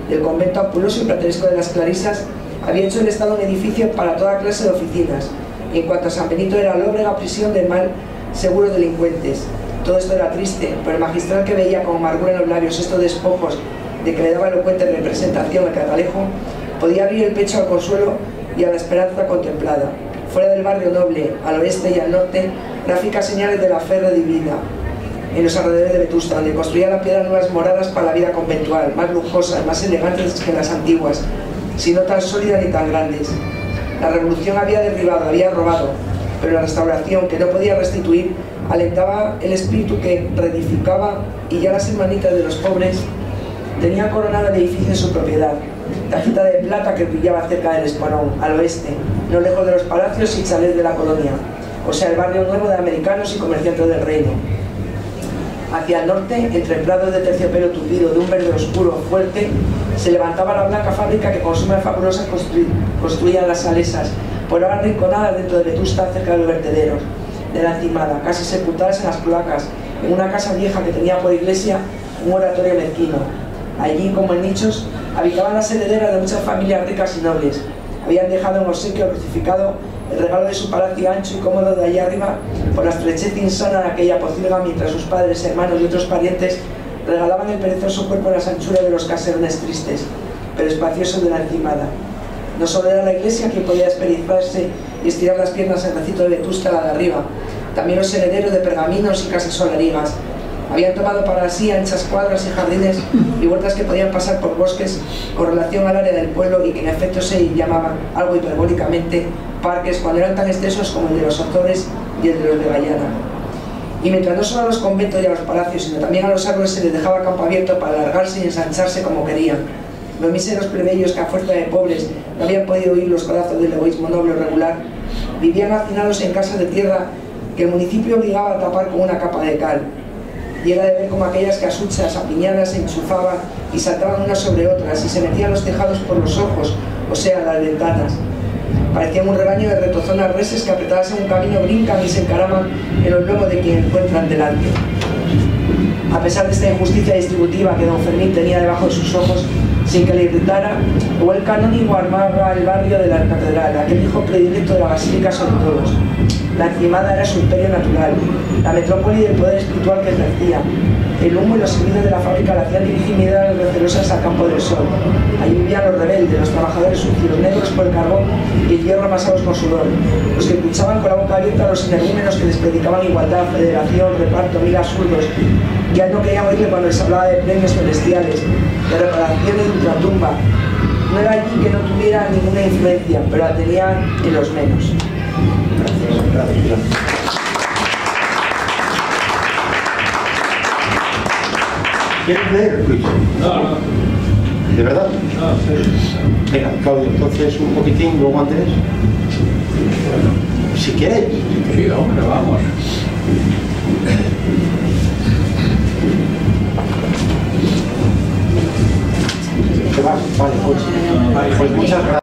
El convento ampuloso y plateresco de las Clarisas había hecho el Estado un edificio para toda clase de oficinas, y en cuanto a San Benito era lóbrega prisión de mal seguros delincuentes. Todo esto era triste, pero el magistral que veía con amargura en los labios estos despojos de que le daba elocuente representación el catalejo, podía abrir el pecho al consuelo y a la esperanza contemplada. Fuera del barrio noble, al oeste y al norte, gráficas señales de la fe redivida. En los alrededores de Vetusta, donde construía la piedra nuevas moradas para la vida conventual, más lujosas, más elegantes que las antiguas, si no tan sólidas ni tan grandes. La revolución había derribado, había robado, pero la restauración, que no podía restituir, alentaba el espíritu que reedificaba, y ya las hermanitas de los pobres tenían coronada el edificio en su propiedad, tacita de plata que brillaba cerca del Espolón, al oeste, no lejos de los palacios y chalés de la colonia, o sea, el barrio nuevo de americanos y comerciantes del reino. Hacia el norte, entre prados de terciopelo tupido de un verde oscuro fuerte, se levantaba la blanca fábrica que con sumas fabulosas construían las salesas, por ahora rinconadas dentro de Vetusta, cerca de los vertederos de la Encimada, casi sepultadas en las cloacas, en una casa vieja que tenía por iglesia un oratorio mezquino. Allí, como en nichos, habitaban las herederas de muchas familias ricas y nobles. Habían dejado en obsequio crucificado el regalo de su palacio ancho y cómodo de allá arriba por la estrechez insana de aquella pocilga, mientras sus padres, hermanos y otros parientes regalaban el perezoso cuerpo en las anchuras de los caserones tristes, pero espaciosos de la Encimada. No solo era la iglesia quien podía desperizarse y estirar las piernas en el recinto de Vetusta, la de arriba, también los herederos de pergaminos y casas solariegas. Habían tomado para sí anchas cuadras y jardines y huertas que podían pasar por bosques con relación al área del pueblo y que en efecto se llamaban, algo hiperbólicamente, parques cuando eran tan extensos como el de los Ozores y el de los de Bayana. Y mientras no solo a los conventos y a los palacios, sino también a los árboles se les dejaba campo abierto para alargarse y ensancharse como querían, los míseros plebeyos que a fuerza de pobres no habían podido oír los codazos del egoísmo noble o regular, vivían hacinados en casas de tierra que el municipio obligaba a tapar con una capa de cal. Y era de ver como aquellas casuchas apiñadas se enchufaban y saltaban unas sobre otras y se metían los tejados por los ojos, o sea, las ventanas. Parecían un rebaño de retozonas reses que apretadas en un camino brincan y se encaraman en los lomos de quien encuentran delante. A pesar de esta injusticia distributiva que don Fermín tenía debajo de sus ojos, sin que le irritara, o el canónigo armaba el barrio de la catedral, aquel hijo predilecto de la basílica sobre todos. La encimada era su imperio natural, la metrópoli del poder espiritual que ejercía. El humo y los sonidos de la fábrica la hacían dirigir miradas recelosas al campo del sol. Allí vivían los rebeldes, los trabajadores sucios, negros por el carbón y el hierro amasados con sudor, los que escuchaban con la boca abierta a los energúmenos que les predicaban igualdad, federación, reparto, mil absurdos. Ya no querían oírle cuando les hablaba de premios celestiales, de reparaciones de ultratumba. No era allí que no tuviera ninguna influencia, pero la tenía en los menos. Gracias. ¿Quieres leer, Luis? No. ¿De verdad? No, sí. Venga, Claudio, entonces un poquitín, luego Andrés. Si queréis. Sí, hombre, vamos. ¿Te vas? Vale, pues muchas gracias.